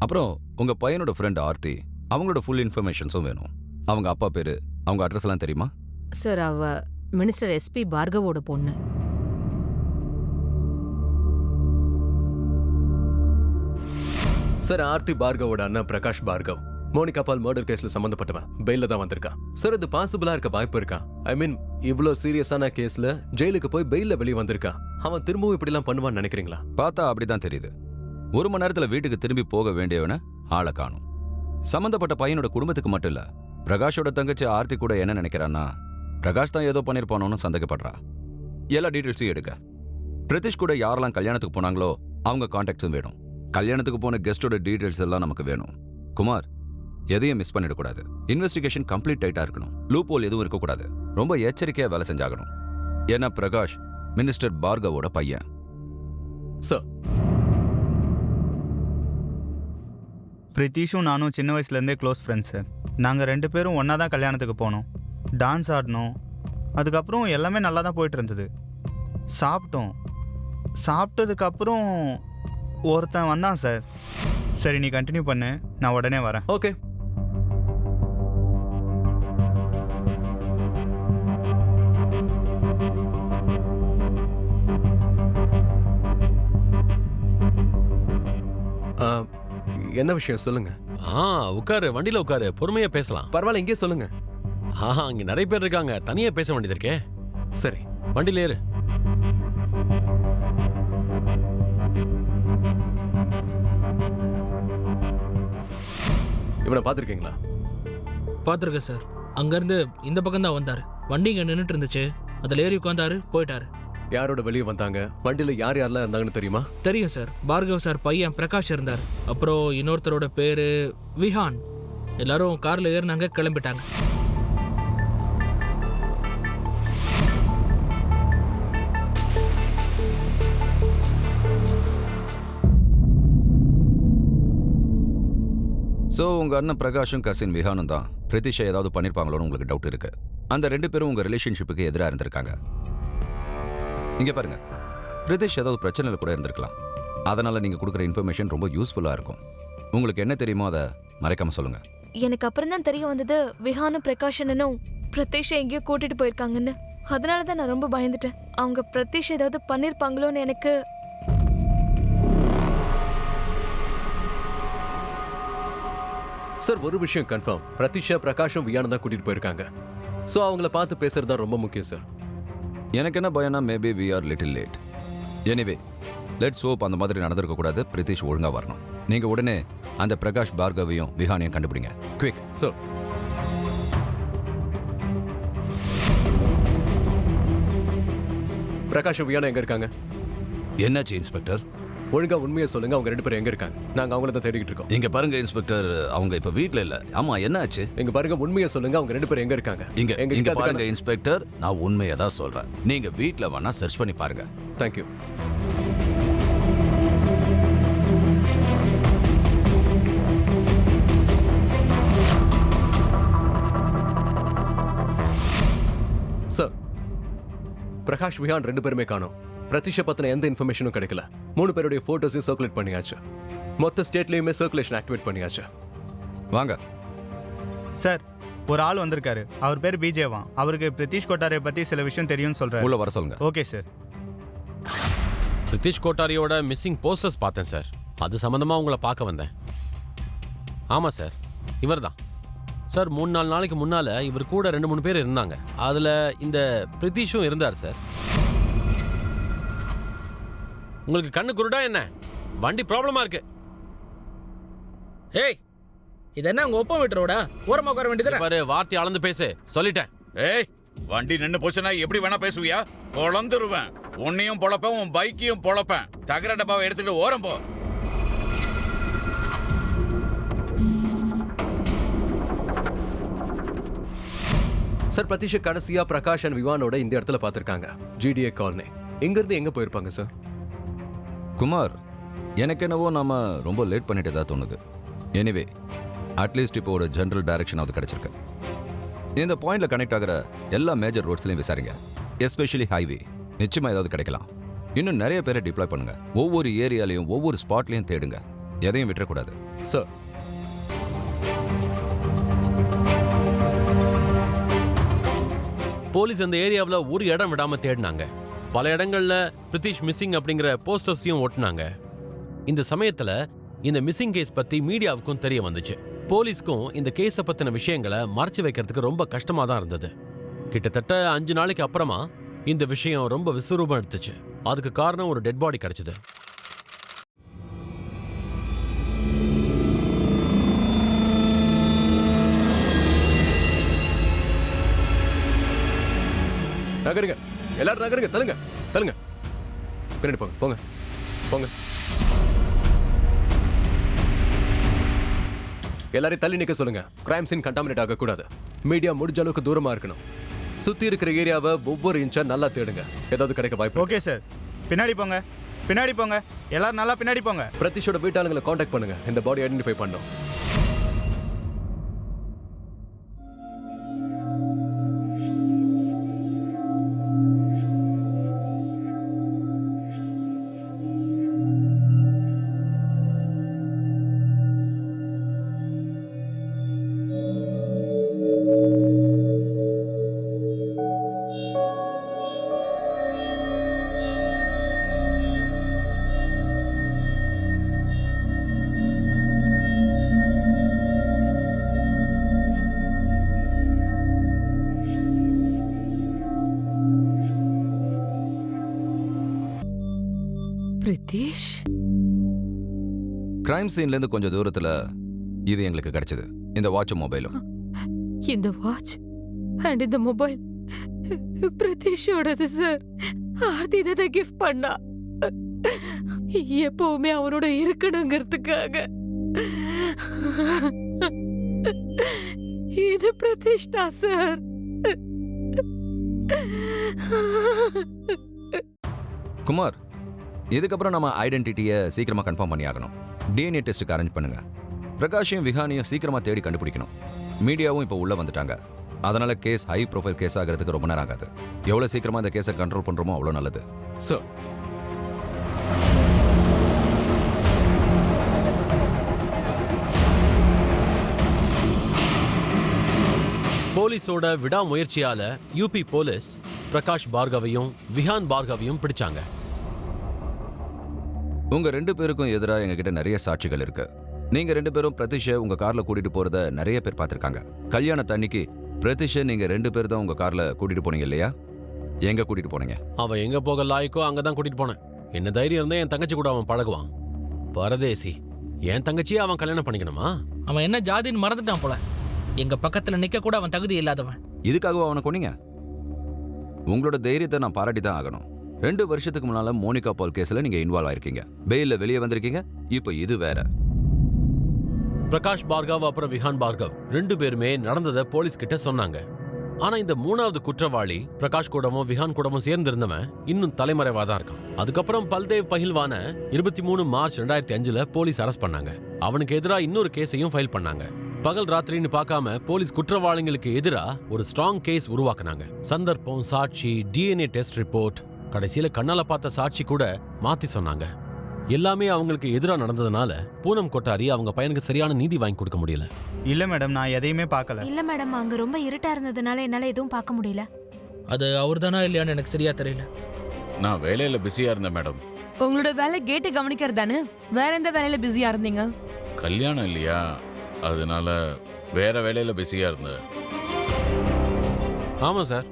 அப்புறம் உங்க பையனோட ஃப்ரெண்ட் ஆர்த்தி, அவங்களோட ஃபுல் இன்ஃபர்மேஷன்ஸும் வேணும். அவங்க அப்பா பேரு, அவங்க அட்ரஸ் எல்லாம் தெரியுமா?
சார், அவ மினிஸ்டர் எஸ்பி பார்கவோட பொண்ணு.
சார், ஆர்த்தி பார்கவோட அண்ணா பிரகாஷ் பார்கவ் மோனிகா பால் மர்டர் கேஸ்ல சம்பந்தப்பட்டவன். பெயில தான் வந்திருக்கான். சார், இது பாசிபிளா இருக்க வாய்ப்பு இருக்கா? ஐ மீன், இவ்ளோ சீரியஸான கேஸ்ல ஜெயிலுக்கு போய் பெயில வெளியே வந்திருக்கான். அவன் திரும்பவும் இப்படி எல்லாம் பண்ணுவான்னு நினைக்கிறீங்களா?
பார்த்தா அப்படிதான் தெரியுது. 1 மணி நேரத்துல வீட்டுக்கு திரும்பி போக வேண்டியவன ஆளை காணும். சம்பந்தப்பட்ட பையனோட குடும்பத்துக்கு மட்டும் இல்ல, பிரகாஷோட தங்கச்சி ஆர்த்தி கூட என்ன நினைக்கிறான்னா, பிரகாஷ் தான் ஏதோ பண்ணிருப்பானோன்னு சந்தேகப்படுறா. எல்லா டீட்டெயில்ஸையும் எடுக்க. பிரித்திஷ் கூட யாரெல்லாம் கல்யாணத்துக்கு போனாங்களோ அவங்க கான்டாக்ட்ஸும் வேணும். கல்யாணத்துக்கு போன கெஸ்டோட டீட்டெயில்ஸ் எல்லாம் நமக்கு வேணும். குமார், எதையும் மிஸ் பண்ணிடக்கூடாது. இன்வெஸ்டிகேஷன் கம்ப்ளீட் டைட்டா இருக்கணும். லூப் ஹோல் எதுவும் இருக்கக்கூடாது. ரொம்ப எச்சரிக்கையா வேலை செஞ்சாகணும். ஏன்னா பிரகாஷ் மினிஸ்டர் பார்கவோட பையன்.
சார்
பிரித்திஷும் நானும் சின்ன வயசுலேருந்தே க்ளோஸ் ஃப்ரெண்ட்ஸ் சார். நாங்கள் 2 பேரும் ஒன்றா தான் கல்யாணத்துக்கு போனோம். டான்ஸ் ஆடினோம். அதுக்கப்புறம் எல்லாமே நல்லா தான் போயிட்டு இருந்தது. சாப்பிட்டோம். சாப்பிட்டதுக்கப்புறம் ஒருத்தன் வந்தான் சார். சரி நீ கண்டினியூ பண்ணு, நான் உடனே வரேன்.
ஓகே. என்ன விஷயம் சொல்லுங்க.
உட்காரு, வண்டியில உட்காரு, பொறுமையா பேசலாம்.
பரவாயில்ல, இங்கே சொல்லுங்க.
இங்க நிறைய பேர் இருக்காங்க, தனியா பேச வேண்டியது இருக்கே.
சரி,
வண்டியில ஏறு.
இவனை பார்த்துருக்கீங்களா?
பார்த்துருக்கேன் சார். அங்கேருந்து இந்த பக்கம் தான் வந்தார். வண்டி இங்கே நின்றுட்டு இருந்துச்சு, அதில் ஏறி உட்காந்தாரு, போயிட்டாரு.
யாரோட வெளியே வந்தாங்க? வண்டியில யார் யாரெல்லாம் இருந்தாங்கன்னு தெரியுமா?
தெரியும் சார். பார்கவ் சார் பையன் பிரகாஷ் இருந்தார். அப்புறம் இன்னொருத்தரோட பேரு விஹான். எல்லாரும் கார்ல ஏறினாங்க, கிளம்பிட்டாங்க.
ஸோ உங்கள் அண்ணன் பிரகாஷும் கசின் விஹானும் தான் பிரித்திஷை ஏதாவது பண்ணியிருப்பாங்களோன்னு உங்களுக்கு டவுட் இருக்கு. அந்த 2 பேரும் உங்கள் ரிலேஷன்ஷிப்புக்கு எதிராக இருந்திருக்காங்க. இங்கே பாருங்க, பிரித்திஷ் ஏதாவது பிரச்சனையில் கூட இருந்திருக்கலாம். அதனால் நீங்கள் கொடுக்குற இன்ஃபர்மேஷன் ரொம்ப யூஸ்ஃபுல்லாக இருக்கும். உங்களுக்கு என்ன தெரியுமோ அதை மறைக்காம சொல்லுங்கள்.
எனக்கு அப்புறம் தான் தெரிய வந்தது விஹானும் பிரகாஷனும் பிரதீஷை எங்கேயோ கூட்டிட்டு போயிருக்காங்கன்னு. அதனால தான் நான் ரொம்ப பயந்துட்டேன். அவங்க பிரதீஷ் ஏதாவது பண்ணிருப்பாங்களோன்னு எனக்கு.
சார், ஒரு விஷயம் கன்ஃபார்ம். பிரதீஷா பிரகாஷும் வியானம் தான் கூட்டிட்டு போயிருக்காங்க. ஸோ அவங்கள பார்த்து பேசுறது தான் ரொம்ப முக்கியம் சார்.
எனக்கு என்ன பயம்னா maybe we are little late. Anyway let's hope அந்த மாதிரி நடந்திருக்க கூடாது. பிரித்திஷ் ஒழுங்காக வரணும். நீங்கள் உடனே அந்த பிரகாஷ் பார்கவையும் விஹானையும் கண்டுபிடிங்க. குவிக்.
சார், பிரகாஷும் வியானம் எங்க இருக்காங்க?
என்னாச்சு இன்ஸ்பெக்டர்?
ஒழுங்கா உண்மையை சொல்லுங்க. அவங்க 2 பேரும் எங்க இருக்காங்க? நாங்க அவங்கள தான் தேடிக்கிட்டு இருக்கோம்.
இங்க பாருங்க இன்ஸ்பெக்டர், அவங்க இப்ப வீட்ல இல்ல. ஆமா, என்னாச்சு?
எங்க பாருங்க, உண்மையை சொல்லுங்க. அவங்க 2 பேரும் எங்க இருக்காங்க?
இங்க பாருங்க இன்ஸ்பெக்டர், நான் உண்மையை தான் சொல்றேன். நீங்க வீட்ல வேணா சர்ச் பண்ணி பாருங்க.
தேங்க்யூ. சார், பிரகாஷ் விஹான் 2 பேருமே காணோம். பிரதிஷா பத்தின எந்த இன்ஃபர்மேஷனும் கிடைக்கல. 3 பேருடைய போட்டோஸையும் சர்க்குலேட் பண்ணியாச்சு. மொத்த ஸ்டேட்லயுமே சர்க்குலேஷன் ஆக்டிவேட் பண்ணியாச்சு.
வாங்க
சார், ஒரு ஆள் வந்திருக்காரு. அவர் பேர் பிஜேவா. அவருக்கு பிரித்திஷ் கோட்டாரை பற்றி சில விஷயம் தெரியும்னு சொல்கிறார்.
உள்ள வர சொல்லுங்க.
Okay sir.
பிரித்திஷ் கோட்டாரியோட மிஸ்ஸிங் போஸ்டர்ஸ் பார்த்தேன் சார். அது சம்மந்தமாக உங்களை பார்க்க வந்தேன். ஆமாம் சார், இவர் தான் சார். 3-4 நாளைக்கு முன்னால் இவர் கூட 2-3 பேர் இருந்தாங்க. அதில் இந்த பிரித்திஷும் இருந்தார் சார். உங்களுக்கு கண்ணு குருடா என்ன? வண்டி ப்ராப்ளமா இருக்கு.
ஏய், இது என்ன உங்க ஒப்பம் விட்டுறோடா? ஓரமா உட்கார வேண்டியது
பாரு, வார்த்தை அளந்து பேசு. சொல்லிட்டேன்.
ஏய், வண்டி நின்னு போச்சுன்னா எப்படி வேணா பேசுவியா? பொழந்துருவேன். உன்னையும் பொழப்பேன், உன் பைக்கையும் பொழப்பேன். தகர டப்பாவை எடுத்துட்டு ஓரம் போ.
சார், பிரதிஷா கடைசியா பிரகாஷ் அண்ட் விவானோட இந்த இடத்துல பார்த்திருக்காங்க. GTA colony. இங்கிருந்து எங்க போயிருப்பாங்க சார்?
குமார், எனக்கு என்னவோ நாம ரொம்ப லேட் பண்ணிட்டு தான் தோணுது. எனிவே அட்லீஸ்ட் இப்போ ஒரு ஜென்ரல் டைரக்ஷன் அது கிடைச்சிருக்கு. இந்த பாயிண்ட்ல கனெக்ட் ஆகிற எல்லா மேஜர் ரோட்ஸ்லையும் விசாரிங்க. Especially highway. நிச்சயமா ஏதாவது கிடைக்கலாம். இன்னும் நிறைய பேரை டிப்ளாய் பண்ணுங்க. ஒவ்வொரு ஏரியாலையும் ஒவ்வொரு ஸ்பாட்லையும் தேடுங்க. எதையும் விட்டுறக்கூடாது
சார்.
போலீஸ் அந்த ஏரியாவில் ஒரு இடம் விடாம தேடினாங்க. பல இடங்கள்ல பிரித்திஷ் மிஸ்ஸிங் அப்படிங்கிற போஸ்டர்ஸையும் ஒட்டினாங்க. இந்த சமயத்துல இந்த மிஸ்ஸிங் கேஸ் பத்தி மீடியாவுக்கும் தெரிய வந்துச்சு. போலீஸ்க்கும் இந்த கேஸை பத்தின விஷயங்களை மறைச்சு வைக்கிறதுக்கு ரொம்ப கஷ்டமா தான் இருந்தது. கிட்டத்தட்ட 5 நாளைக்கு அப்புறமா இந்த விஷயம் ரொம்ப விஸ்வரூபம் எடுத்துச்சு. அதுக்கு காரணம் ஒரு டெட் பாடி கிடைச்சது.
நகருங்க, எல்லாரும் நகருங்க. தள்ளுங்க, தள்ளுங்க. பின்னாடி போங்க, போங்க, போங்க. எல்லாரையும் தள்ளி நிக்க சொல்லுங்க. கிரைம் சீன் கண்டாமினேட் ஆகக்கூடாது. மீடியா முடிஞ்ச அளவுக்கு தூரமா இருக்கணும். சுத்தி இருக்கிற ஏரியாவை ஒவ்வொரு இன்ச்சா நல்லா தேடுங்க. ஏதாவது கிடைக்க வாய்ப்பு.
ஓகே சார், பின்னாடி போங்க. பின்னாடி போங்க, எல்லாரும் நல்லா பின்னாடி போங்க.
பிரதீஷோட வீட்டாளுங்களை காண்டாக்ட் பண்ணுங்க, இந்த பாடி ஐடென்டிஃபை பண்ணோம்.
பிரித்திஷ்,
கிரைம் சீன்லேருந்து கொஞ்சம் தூரத்தில் இது எங்களுக்கு கிடைச்சது. இந்த வாட்சும் மொபைலும்.
இந்த வாட்ச் அண்ட் இந்த மொபைல் பிரதீஷோடது சார். ஆர்த்தி இதை கிஃப்ட் பண்ணா, எப்பவுமே அவனோட இருக்கணுங்கிறதுக்காக. இது பிரதீஷ் தான் சார்.
குமார், இதுக்கப்புறம் நம்ம ஐடென்டிட்டியை சீக்கிரமா கன்ஃபார்ம் பண்ணி ஆகணும். டிஎன்ஏ டெஸ்ட்டுக்கு அரேஞ்ச் பண்ணுங்க. பிரகாஷையும் விஹானியும் சீக்கிரமா தேடி கண்டுபிடிக்கணும். மீடியாவும் இப்போ உள்ள வந்துட்டாங்க. அதனால கேஸ் ஹை ப்ரொஃபைல் கேஸ் ஆகிறதுக்கு ரொம்ப நேரம் ஆகாது. எவ்வளவு சீக்கிரமா இந்த கேஸை கண்ட்ரோல் பண்றோமோ அவ்வளோ நல்லது.
சார்,
போலீஸோட விடாமுயற்சியால யூபி போலீஸ் பிரகாஷ் பார்கவையும் விஹான் பார்கவையும் பிடிச்சாங்க.
உங்க 2 பேருக்கும் எதிராக எங்ககிட்ட நிறைய சாட்சிகள் இருக்கு. நீங்க 2 பேரும் பிரதிஷை உங்க கார்ல கூட்டிட்டு போறத நிறைய பேர் பார்த்திருக்காங்க. கல்யாணத்தன்னைக்கு பிரதிஷை நீங்க 2 பேர் தான் உங்க கார்ல கூட்டிட்டு போனீங்க இல்லையா? எங்க கூட்டிட்டு போனீங்க?
அவன் எங்க போக லாய்க்கோ அங்கதான் கூட்டிட்டு போனேன். என்ன தைரியம் இருந்தா என் தங்கச்சி கூட அவன் பழகுவான். பரதேசி, என் தங்கச்சியை அவன் கல்யாணம் பண்ணிக்கணுமா?
அவன் என்ன ஜாதின்னு மறந்துட்டான் போல. எங்க பக்கத்துல நிக்க கூட அவன் தகுதி இல்லாதவன்.
இதுக்காகவா அவனை கொன்னீங்க? உங்களோட தைரியத்தை நான் பாராட்டி தான் ஆகணும். 2 வருஷத்துக்கு முன்னால மோனிகா பால் கேஸ்ல நீங்க இன்வால்வ் ஆயிருக்கீங்க. பெயில்ல வெளியே வந்திருக்கீங்க. இப்போ இது வேற.
பிரகாஷ் பார்கவ் அப்புறம் விஹான் பார்கவ் 2 பேருமே நடந்ததை போலீஸ் கிட்ட சொன்னாங்க. ஆனா இந்த 3வது குற்றவாளி பிரகாஷ் கூடவும் விஹான் கூடவும் சேர்ந்து இருந்தவன் இன்னும் தலைமறைவா தான் இருக்கான். அதுக்கப்புறம் பல்தேவ் பஹில்வான 23 மார்ச் 2005 போலீஸ் அரெஸ்ட் பண்ணாங்க. அவனுக்கு எதிராக இன்னொரு கேஸையும் ஃபைல் பண்ணாங்க. பகல் ராத்திரின்னு பார்க்காம போலீஸ் குற்றவாளிகளுக்கு எதிராக ஒரு ஸ்ட்ராங் கேஸ் உருவாக்குனாங்க. சந்தர்ப்பம், சாட்சி, டிஎன்ஏ டெஸ்ட் ரிப்போர்ட், கடைசியில கண்ணால பார்த்த சாட்சி கூட மாத்தி சொன்னாங்க. எல்லாமே அவங்களுக்கு எதிராக நடந்ததுனால பூனம் கொட்டாரி அவங்க பையனுக்கு சரியான நீதி வாங்கி கொடுக்க முடியல.
இல்ல மேடம், நான் எதையுமே பார்க்கல.
இல்ல மேடம், அங்க ரொம்ப இருட்டா இருந்ததுனால என்னால எதுவும் பார்க்க முடியல.
அது அவர் தானா இல்லையான்னு எனக்கு சரியா தெரியல.
நான் வேலையில பிஸியா இருந்தேன் மேடம்.
உங்களோட வேலை கேட்டு கவனிக்கிறது தானே? வேற எந்த வேலையில பிஸியா இருந்தீங்க?
கல்யாணம் இல்லையா, அதனால வேற வேலையில பிஸியா இருந்தேன்.
ஆமா சார்,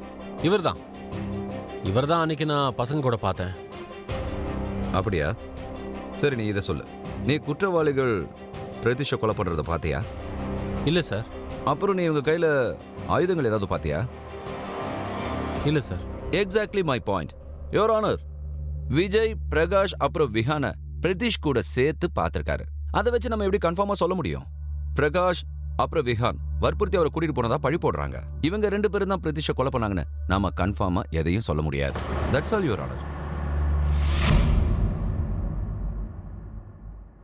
இவர்தான் அன்னைக்கு நான் பசங்க கூட பார்த்தேன்.
அப்படியா? சரி, நீ இதை சொல்லு. நீ குற்றவாளிகள் பிரதிஷை கொலை பண்றத பாத்தியா?
இல்ல சார்.
அப்புறம் நீ உங்க கையில ஆயுதங்கள் ஏதாவது பாத்தியா?
இல்ல sir.
Exactly my point your honour. Vijay, Prakash அப்புறம் விஹான பிரதிஷ் கூட சேர்த்து பார்த்திருக்காரு. அதை வச்சு நம்ம எப்படி கன்ஃபார்மா சொல்ல முடியும்? பிரகாஷ் அப்புறம் விஹான் வற்புறுத்தி அவரை கூட்டிட்டு போனதா பழி போடுறாங்க. இவங்க 2 பேரும் தான் பிரதிஷை கொலை பண்ணாங்கன்னு நாம கன்ஃபார்மா எதையும் சொல்ல முடியாது. That's all your honour.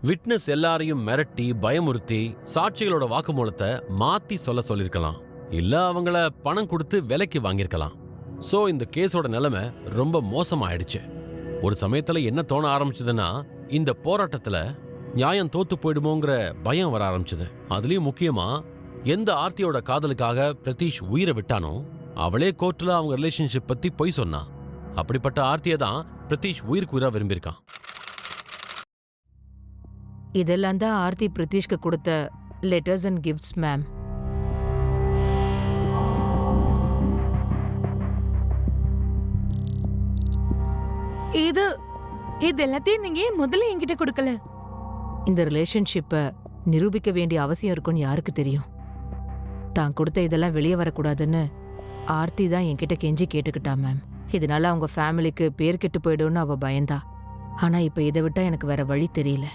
Witness எல்லாரையும் மிரட்டி பயமுறுத்தி சாட்சிகளோட வாக்குமூலத்தை மாத்தி சொல்லிருக்கலாம். இல்ல அவங்கள பணம் கொடுத்து விலைக்கு வாங்கியிருக்கலாம். சோ இந்த கேஸோட நிலைமை ரொம்ப மோசமாயிடுச்சு. ஒரு சமயத்துல என்ன தோண ஆரம்பிச்சதுன்னா, இந்த போராட்டத்துல நியாயம் தோத்து போயிடுமோங்கிற பயம் வர ஆரம்பிச்சது. அதுலயும் முக்கியமா எந்த ஆர்த்தியோட காதலுக்காக பிரதீஷ் உயிரை விட்டானோ அவளே கோர்ட்ல அவங்க ரிலேஷன்ஷிப் பத்தி பொய் சொன்னா. அப்படிப்பட்ட ஆர்த்தியை தான் பிரதீஷ் உயிருக்கு உயிரா விரும்பியிருக்கான்.
இதெல்லாம் தான் ஆர்த்தி பிரதீஷ்க்கு கொடுத்த லெட்டர்ஸ் அண்ட் கிஃப்ட்ஸ் மேம்.
இது எல்லாத்தையும் நீங்க ஏன் முதல்ல என்கிட்ட கொடுக்கல?
இந்த ரிலேஷன்ஷிப்பை நிரூபிக்க வேண்டிய அவசியம் இருக்குன்னு யாருக்கு தெரியும்? தான் கொடுத்த இதெல்லாம் வெளியே வரக்கூடாதுன்னு ஆர்த்தி தான் என்கிட்ட கெஞ்சி கேட்டுக்கிட்டா மேம். இதனால அவங்க ஃபேமிலிக்கு பேர் கெட்டு போயிடும்னு அவ பயந்தா. ஆனா இப்ப இதை விட்டா எனக்கு வேற வழி தெரியல.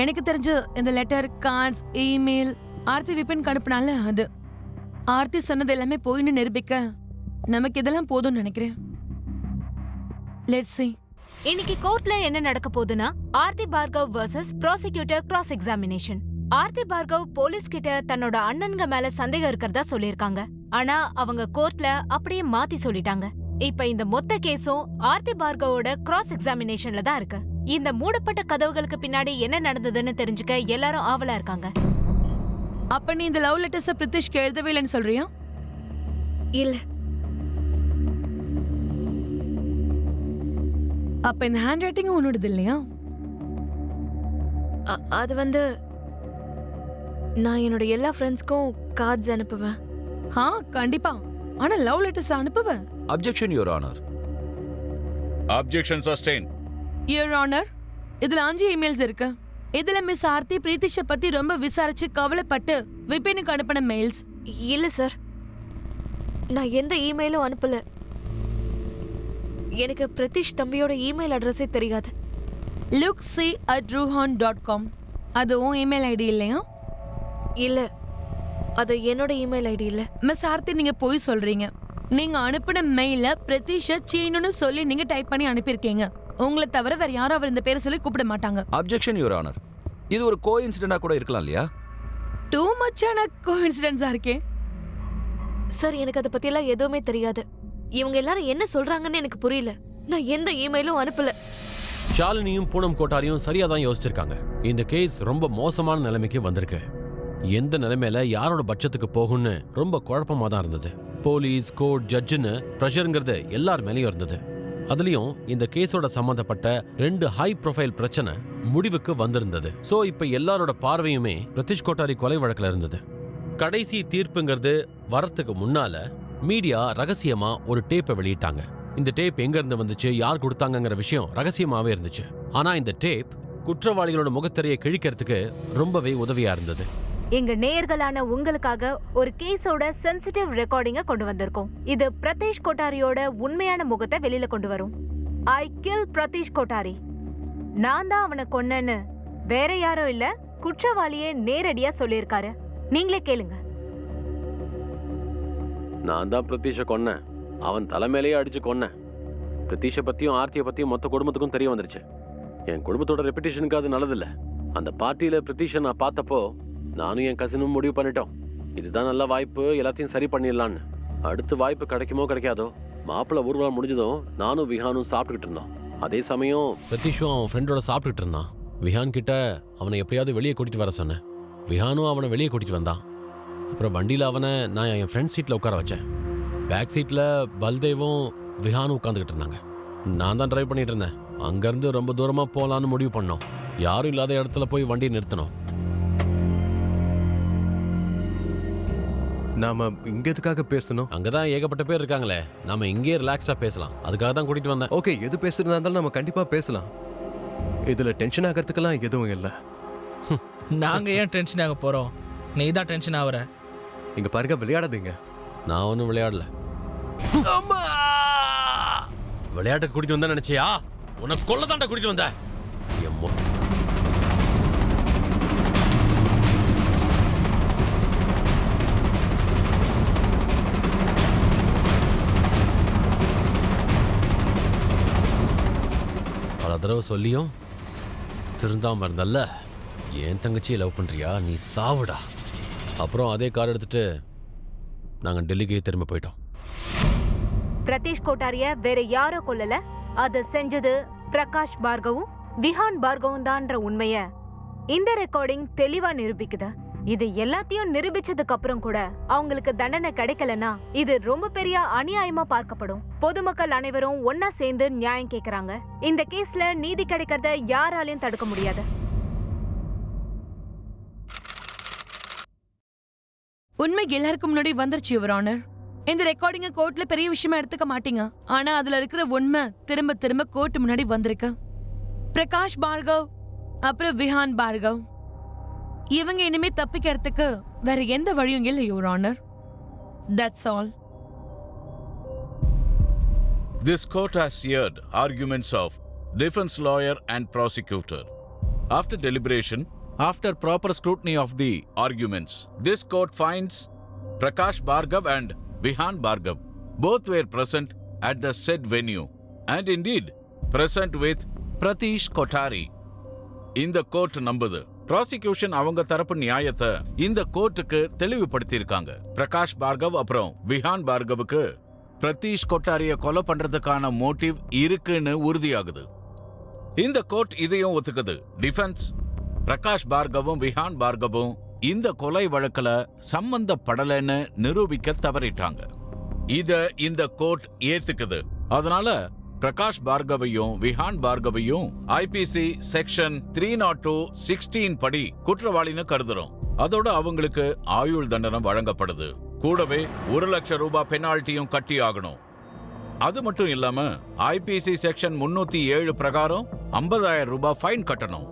எனக்கு தெரிஞ்ச இந்த letter, cards, email Aarthi Vipin அனுப்பினால அது ஆர்த்தி சொன்னது எல்லாமே போயின்னு நிரூபிக்க நமக்கு இதெல்லாம் போதும்னு நினைக்கிறேன். Let's see.
இன்னைக்கு கோர்ட்ல என்ன நடக்க போகுதுன்னா Aarthi Bhargav versus prosecutor cross examination. Aarthi Bhargav police கிட்ட தன்னோட அண்ணன்க மேல சந்தேகம் இருக்கிறதா சொல்லிருக்காங்க. ஆனா அவங்க கோர்ட்ல அப்படியே மாத்தி சொல்லிட்டாங்க. இப்ப இந்த மொத்த கேஸும் ஆர்த்தி பார்கவோட கிராஸ் எக்ஸாமினேஷன்ல தான் இருக்கு. இந்த மூடப்பட்ட கதவுகளுக்கு பின்னாடி என்ன நடந்ததுன்னு தெரிஞ்சுக்க எல்லாரும் ஆவலா இருக்காங்க.
அப்ப நீ இந்த லவ் லெட்டர்ஸ பிரித்திஷ்க்கு எழுதவே இல்லைன்னு சொல்றியா?
இல்ல.
அப்ப இந்த ஹேண்ட் ரைட்டிங் உன்னோடது இல்லையா?
அது வந்து நான் என்னோட எல்லா ஃப்ரெண்ட்ஸ்க்கும் கார்ட்ஸ் அனுப்புவேன்.
கண்டிப்பா. ஆனா லவ் லெட்டர்ஸ் அனுப்புவேன்.
Objection your honour.
Objection sustain.
Your honour, இதுல 5 இமெயில்ஸ் இருக்கு. இதுல மிஸ் ஆர்த்தி பிரீத்திஷ பத்தி ரொம்ப விசாரிச்சு கவலைப்பட்டு விபினுக்கு அனுப்பின மெயில்ஸ்.
இல்ல சார், நான் எந்த இமெயிலும் அனுப்பல. எனக்கு பிரதீஷ் தம்பியோட இமெயில் அட்ரஸே தெரியாது.
luxi@ruhan.com அது உன் இமெயில் ஐடி இல்லையா?
இல்ல, அது என்னோட இமெயில் ஐடி இல்ல.
மிஸ் ஆர்த்தி, நீங்க போய் சொல்றீங்க. நீங்க அனுப்பின மெயில பிரதீஷ சீனுன்னு சொல்லி நீங்க டைப் பண்ணி அனுப்பியிருக்கீங்க. உங்களை தவிர வேற யாரும் அவர் இந்த பேரை சொல்லி கூப்பிட மாட்டாங்க.
Objection your honour. இது ஒரு கோ இன்சிடென்டா கூட இருக்கலாம் இல்லையா?
டூ மச்சான கோஇன்சிடென்ஸா இருக்கே.
சார், எனக்கு அதை பத்தியெல்லாம் எதுவுமே தெரியாது. இவங்க எல்லாரும் என்ன சொல்றாங்கன்னு எனக்கு புரியல. நான் எந்த இமெயிலும் அனுப்பல.
ஷாலினியும் பூனம் கோட்டாரியும் சரியா தான் யோசிச்சிருக்காங்க. இந்த கேஸ் ரொம்ப மோசமான நிலைமைக்கு வந்திருக்கு. எந்த நிலைமையில யாரோட பட்சத்துக்கு போகும்னு ரொம்ப குழப்பமா தான் இருந்தது. போலீஸ், கோர்ட், ஜட்ஜுன்னு ப்ரெஷருங்கிறது எல்லார் மேலேயும் இருந்தது. அதுலயும் இந்த கேஸோட சம்பந்தப்பட்ட 2 ஹை ப்ரொஃபைல் பிரச்சனை முடிவுக்கு வந்திருந்தது. சோ இப்ப எல்லாரோட பார்வையுமே பிரதீஷ் கோட்டாரி கொலை வழக்குல இருந்தது. கடைசி தீர்ப்புங்கிறது வரத்துக்கு முன்னால மீடியா ரகசியமா ஒரு டேப்பை வெளியிட்டாங்க. இந்த டேப் எங்க இருந்து வந்துச்சு, யார் கொடுத்தாங்கங்கிற விஷயம் ரகசியமாவே இருந்துச்சு. ஆனா இந்த டேப் குற்றவாளிகளோட முகத்திரையை கிழிக்கிறதுக்கு ரொம்பவே உதவியா இருந்தது.
எங்க நேயர்களான உங்களுக்காக ஒரு கேஸோட சென்சிட்டிவ் ரெக்கார்டிங்க கொண்டு வந்திருக்கோம். இது பிரதீஷ் கோட்டாரியோட உண்மையான முகத்தை வெளியில கொண்டு வரும். I kill Pritish Kothari. நான் தான் அவனை கொன்னேன்னு வேற யாரும் இல்ல, குற்றவாளியே நேரடியா சொல்லியிருக்காரு. நீங்களே கேளுங்க.
நான் தான் பிரதீஷை கொன்னேன். அவன் தலைமையிலேயே அடிச்சு கொன்னேன். பிரதீஷை பத்தியும் ஆர்த்தியை பத்தியும் மொத்த குடும்பத்துக்கும் தெரிய வந்துருச்சு. என் குடும்பத்தோட ரெப்புடேஷனுக்கு அது நல்லதில்ல. அந்த பார்ட்டியில பிரதீஷை நான் பார்த்தப்போ நானும் என் கசினும் முடிவு பண்ணிட்டோம், இதுதான் நல்ல வாய்ப்பு, எல்லாத்தையும் சரி பண்ணிடலான்னு. அடுத்த வாய்ப்பு கிடைக்குமோ கிடைக்காதோ, மாப்பிள்ளை ஊர்வலம் முடிஞ்சதும் நானும் விஹானும் சாப்பிட்டுக்கிட்டு இருந்தோம். அதே சமயம் பிரதீஷும் அவன் ஃப்ரெண்டோட சாப்பிட்டுக்கிட்டு இருந்தான். விஹான் கிட்ட அவனை எப்படியாவது வெளியே கூட்டிட்டு வர சொன்னேன். விஹானும் அவனை வெளியே கூட்டிட்டு வந்தான். அப்புறம் வண்டியில் அவனை நான் என் ஃப்ரெண்ட் சீட்டில் உட்கார வச்சேன். பேக் சீட்டில் பல்தேவும் விஹானும் உட்காந்துக்கிட்டு இருந்தாங்க. நான் தான் டிரைவ் பண்ணிட்டு இருந்தேன். அங்கேருந்து ரொம்ப தூரமாக போகலான்னு முடிவு பண்ணோம். யாரும் இல்லாத இடத்துல போய் வண்டியை நிறுத்தணும்.
நாம இங்க எதுக்காக பேசணும்?
அங்கதான் ஏகப்பட்ட பேர் இருக்காங்களே, நாம இங்கேயே ரிலாக்ஸா பேசலாம். அதுக்காக தான் கூட்டிட்டு வந்தேன்.
ஓகே, எது பேசுறதா இருந்தாலும் நம்ம கண்டிப்பா பேசலாம். இதுல டென்ஷன் ஆகிறதுக்கெல்லாம் எதுவும் இல்லை.
நாங்க ஏன் டென்ஷன் ஆக போறோம்? நீ தான் டென்ஷன் ஆகுற.
இங்க பாருங்க, விளையாடாதீங்க.
நான் ஒன்றும் விளையாடல. விளையாட்டுக்கு கூட்டிட்டு வந்தேன் நினைச்சியா? உனக்கு கொல்லதாண்டா கூட்டிட்டு வந்த. பல தடவை சொல்லியும் திருந்தாம இருந்தல்ல. என் தங்கச்சியை லவ் பண்றியா? நீ சாவுடா. அப்புறம் அதே கார் எடுத்துட்டு நாங்க டெல்லிக்கு திரும்ப போயிட்டோம்.
பிரதீஷ் கோட்டாரிய வேற யாரோ கொல்லல, அதை செஞ்சது பிரகாஷ் பார்கவும் விஹான் பார்கவும் தான்ற உண்மைய இந்த ரெக்கார்டிங் தெளிவா நிரூபிக்குது. இது எல்லாத்தையும் நிரூபிச்சதுக்கு அப்புறம் கூட அவங்களுக்கு தண்டனை கிடைக்கலனா இது ரொம்ப பெரிய அநியாயமா பார்க்கப்படும். பொதுமக்கள் அனைவரும் ஒன்னா சேர்ந்து நியாயம் கேக்குறாங்க. இந்த கேஸ்ல நீதி கிடைக்கிறத யாராலையும் தடுக்க முடியாது.
உண்மை எல்லாருக்கும் முன்னாடி வந்துருச்சு யுவர் ஆனர். இந்த ரெக்கார்டிங்க கோர்ட்ல பெரிய விஷயமா எடுத்துக்க மாட்டீங்க. ஆனா அதுல இருக்கிற உண்மை திரும்ப திரும்ப கோர்ட் முன்னாடி வந்திருக்கு. பிரகாஷ் பார்கவ் அப்புறம் விஹான் பார்கவ் இவங்க இனிமே தப்பிக்கிறதுக்கு வேற எந்த வழியும் இல்லை your honour. That's all.
This court has heard arguments of defense lawyer and prosecutor. After deliberation, after proper scrutiny of the arguments, this court finds Prakash Bhargav and Vihan Bhargav both were present at the said venue, and indeed present with Pritish Kothari. இந்த கோர்ட் நம்புது. ப்ராசிக்யூஷன் அவங்க தரப்பு நியாயத்தை இந்த கோர்ட்டுக்கு தெளிவுபடுத்தியிருக்காங்க. பிரகாஷ் பார்கவ் அப்புறம் விஹான் பார்கவுக்கு பிரதீஷ் கொட்டாரிய கொலை பண்றதுக்கான மோட்டிவ் இருக்குன்னு உறுதியாகுது. இந்த கோர்ட் இதையும் ஒத்துக்குது. டிஃபென்ஸ் பிரகாஷ் பார்கவும் விஹான் பார்கவும் இந்த கொலை வழக்குல சம்பந்தப்படலைன்னு நிரூபிக்க தவறிட்டாங்க. இத இந்த கோர்ட் ஏத்துக்குது. அதனால பிரகாஷ் பார்கவையும் விஹான் பார்கவையும் ஐபிசி செக்ஷன் 302(16) படி குற்றவாளின்னு கருதுறோம். அதோட அவங்களுக்கு ஆயுள் தண்டனை வழங்கப்படுது. கூடவே 1 லட்சம் ரூபாய் பெனால்ட்டியும் கட்டி ஆகணும். அது மட்டும் இல்லாம ஐபிசி செக்ஷன் 307 பிரகாரம் 50,000 ரூபாய் ஃபைன் கட்டணும்.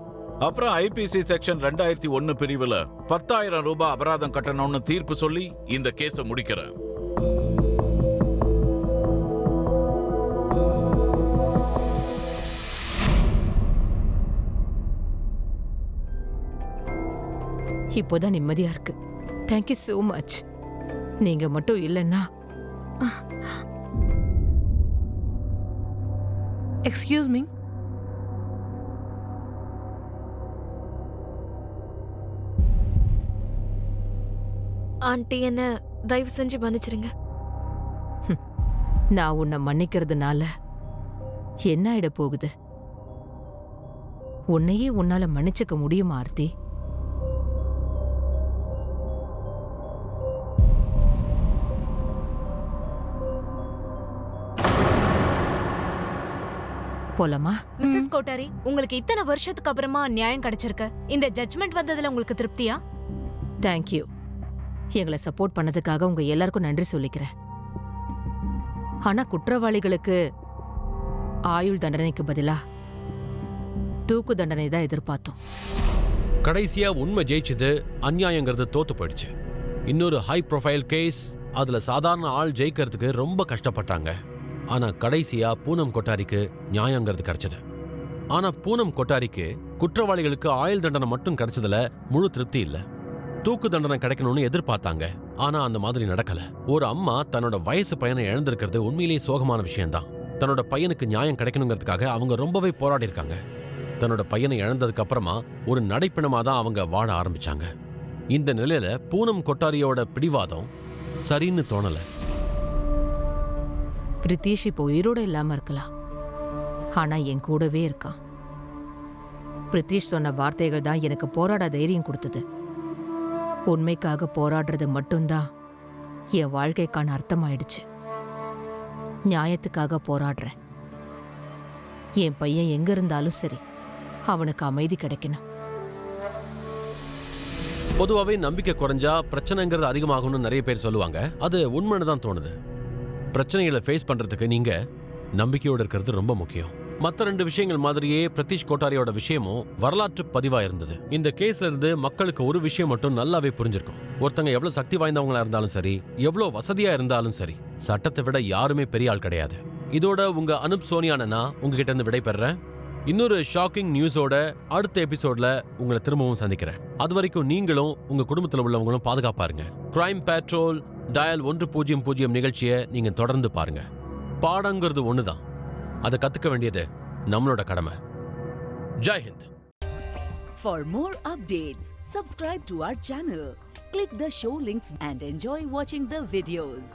அப்புறம் ஐபிசி செக்ஷன் 2001 பிரிவுல 10,000 ரூபாய் அபராதம் கட்டணும்னு தீர்ப்பு சொல்லி இந்த கேஸை முடிக்கிறேன்.
இப்போதான் நிம்மதியா இருக்கு. Thank you so much. நீங்க மட்டும் இல்லைன்னா
எக்ஸ்கியூஸ் மீ.
ஆண்டி என்ன தயவு செஞ்சு மன்னிச்சிருங்க.
நான் உன்னை மன்னிக்கிறதுனால என்ன ஆயிட போகுது? உன்னையே உன்னால மன்னிச்சுக்க முடியுமா ஆர்த்தி? போலாமா?
மிஸ்ஸஸ் கோட்டாரி, உங்களுக்கு இத்தனை வருஷத்துக்கு அப்புறமா நியாயம் கிடைச்சிருக்கு. இந்த ஜட்ஜ்மெண்ட் வந்ததுல உங்களுக்கு திருப்தியா?
தேங்க்யூ. எங்களை சப்போர்ட் பண்ணதுக்காக உங்க எல்லாருக்கும் நன்றி சொல்லிக்கிறேன். ஆனா குற்றவாளிகளுக்கு ஆயுள் தண்டனைக்கு பதிலா தூக்கு தண்டனை தான் எதிர்பார்த்தோம்.
கடைசியா உண்மை ஜெயிச்சது, அநியாயங்கிறது தோத்து போயிடுச்சு. இன்னொரு ஹை ப்ரொஃபைல் கேஸ், அதுல சாதாரண ஆள் ஜெயிக்கிறதுக்கு ரொம்ப கஷ்டப்பட்டாங்க. ஆனா கடைசியா பூனம் கொட்டாரிக்கு நியாயங்கிறது கிடைச்சது. ஆனா பூனம் கொட்டாரிக்கு குற்றவாளிகளுக்கு ஆயுள் தண்டனை மட்டும் கிடைச்சதுல முழு திருப்தி இல்ல. தூக்கு தண்டனை கிடைக்கணும்னு எதிர்பார்த்தாங்க. ஆனா அந்த மாதிரி நடக்கல. ஒரு அம்மா தன்னோட வயசு பையனை இழந்திருக்கிறது உண்மையிலேயே சோகமான விஷயம்தான். தன்னோட பையனுக்கு நியாயம் கிடைக்கணுங்கிறதுக்காக அவங்க ரொம்பவே போராடி இருக்காங்க. தன்னோட பையனை இழந்ததுக்கு அப்புறமா ஒரு நடைப்பிணமா தான் அவங்க வாழ ஆரம்பிச்சாங்க. இந்த நிலையில பூனம் கொட்டாரியோட பிடிவாதம் சரின்னு தோணல.
பிரித்தீஷ் இப்போ உயிரோட இல்லாம இருக்கலாம், ஆனா என் கூடவே இருக்கான். பிரித்தீஷ் சொன்ன வார்த்தைகள் தான் எனக்கு போராட தைரியம் கொடுத்தது. உண்மைக்காக போராடுறது மட்டும்தான் என் வாழ்க்கைக்கான அர்த்தமாயிடுச்சு. நியாயத்துக்காக போராடுறேன். என் பையன் எங்க இருந்தாலும் சரி, அவனுக்கு அமைதி கிடைக்கணும்.
பொதுவாகவே நம்பிக்கை குறைஞ்சா பிரச்சனைங்கிறது அதிகமாகும்னு நிறைய பேர் சொல்லுவாங்க. அது உண்மைன்னு தான் தோணுது. பிரச்சனைகளை ஃபேஸ் பண்றதுக்கு நீங்க நம்பிக்கையோட இருக்கிறது ரொம்ப முக்கியம். மற்ற 2 விஷயங்கள் மாதிரியே பிரதீஷ் கொட்டாரியோட விஷயமும் வரலாற்று பதிவா இருந்தது. இந்த கேஸ்ல இருந்து மக்களுக்கு ஒரு விஷயம் மட்டும் நல்லாவே புரிஞ்சிருக்கும். ஒருத்தங்க எவ்வளவு சக்தி வாய்ந்தவங்களா இருந்தாலும் சரி, எவ்வளவு வசதியா இருந்தாலும் சரி, சட்டத்தை விட யாருமே பெரிய ஆள் கிடையாது. இதோட உங்க அனுப் சோனியானா உங்ககிட்ட இருந்து விடை பெறேன். இன்னொரு ஷாக்கிங் நியூஸோட அடுத்த எபிசோட்ல உங்களை திரும்பவும் சந்திக்கிறேன். அது வரைக்கும் நீங்களும் உங்க குடும்பத்தில் உள்ளவங்களும் பாதுகாப்பா இருங்க. கிரைம் பேட்ரோல் டயல் 100 நிகழ்ச்சியை நீங்க தொடர்ந்து பாருங்க. பாடங்கிறது ஒண்ணுதான், அதை கத்துக்க வேண்டியது நம்மளோட கடமை. Jai Hind.
For more updates, subscribe to our channel, click the show links and enjoy watching the videos.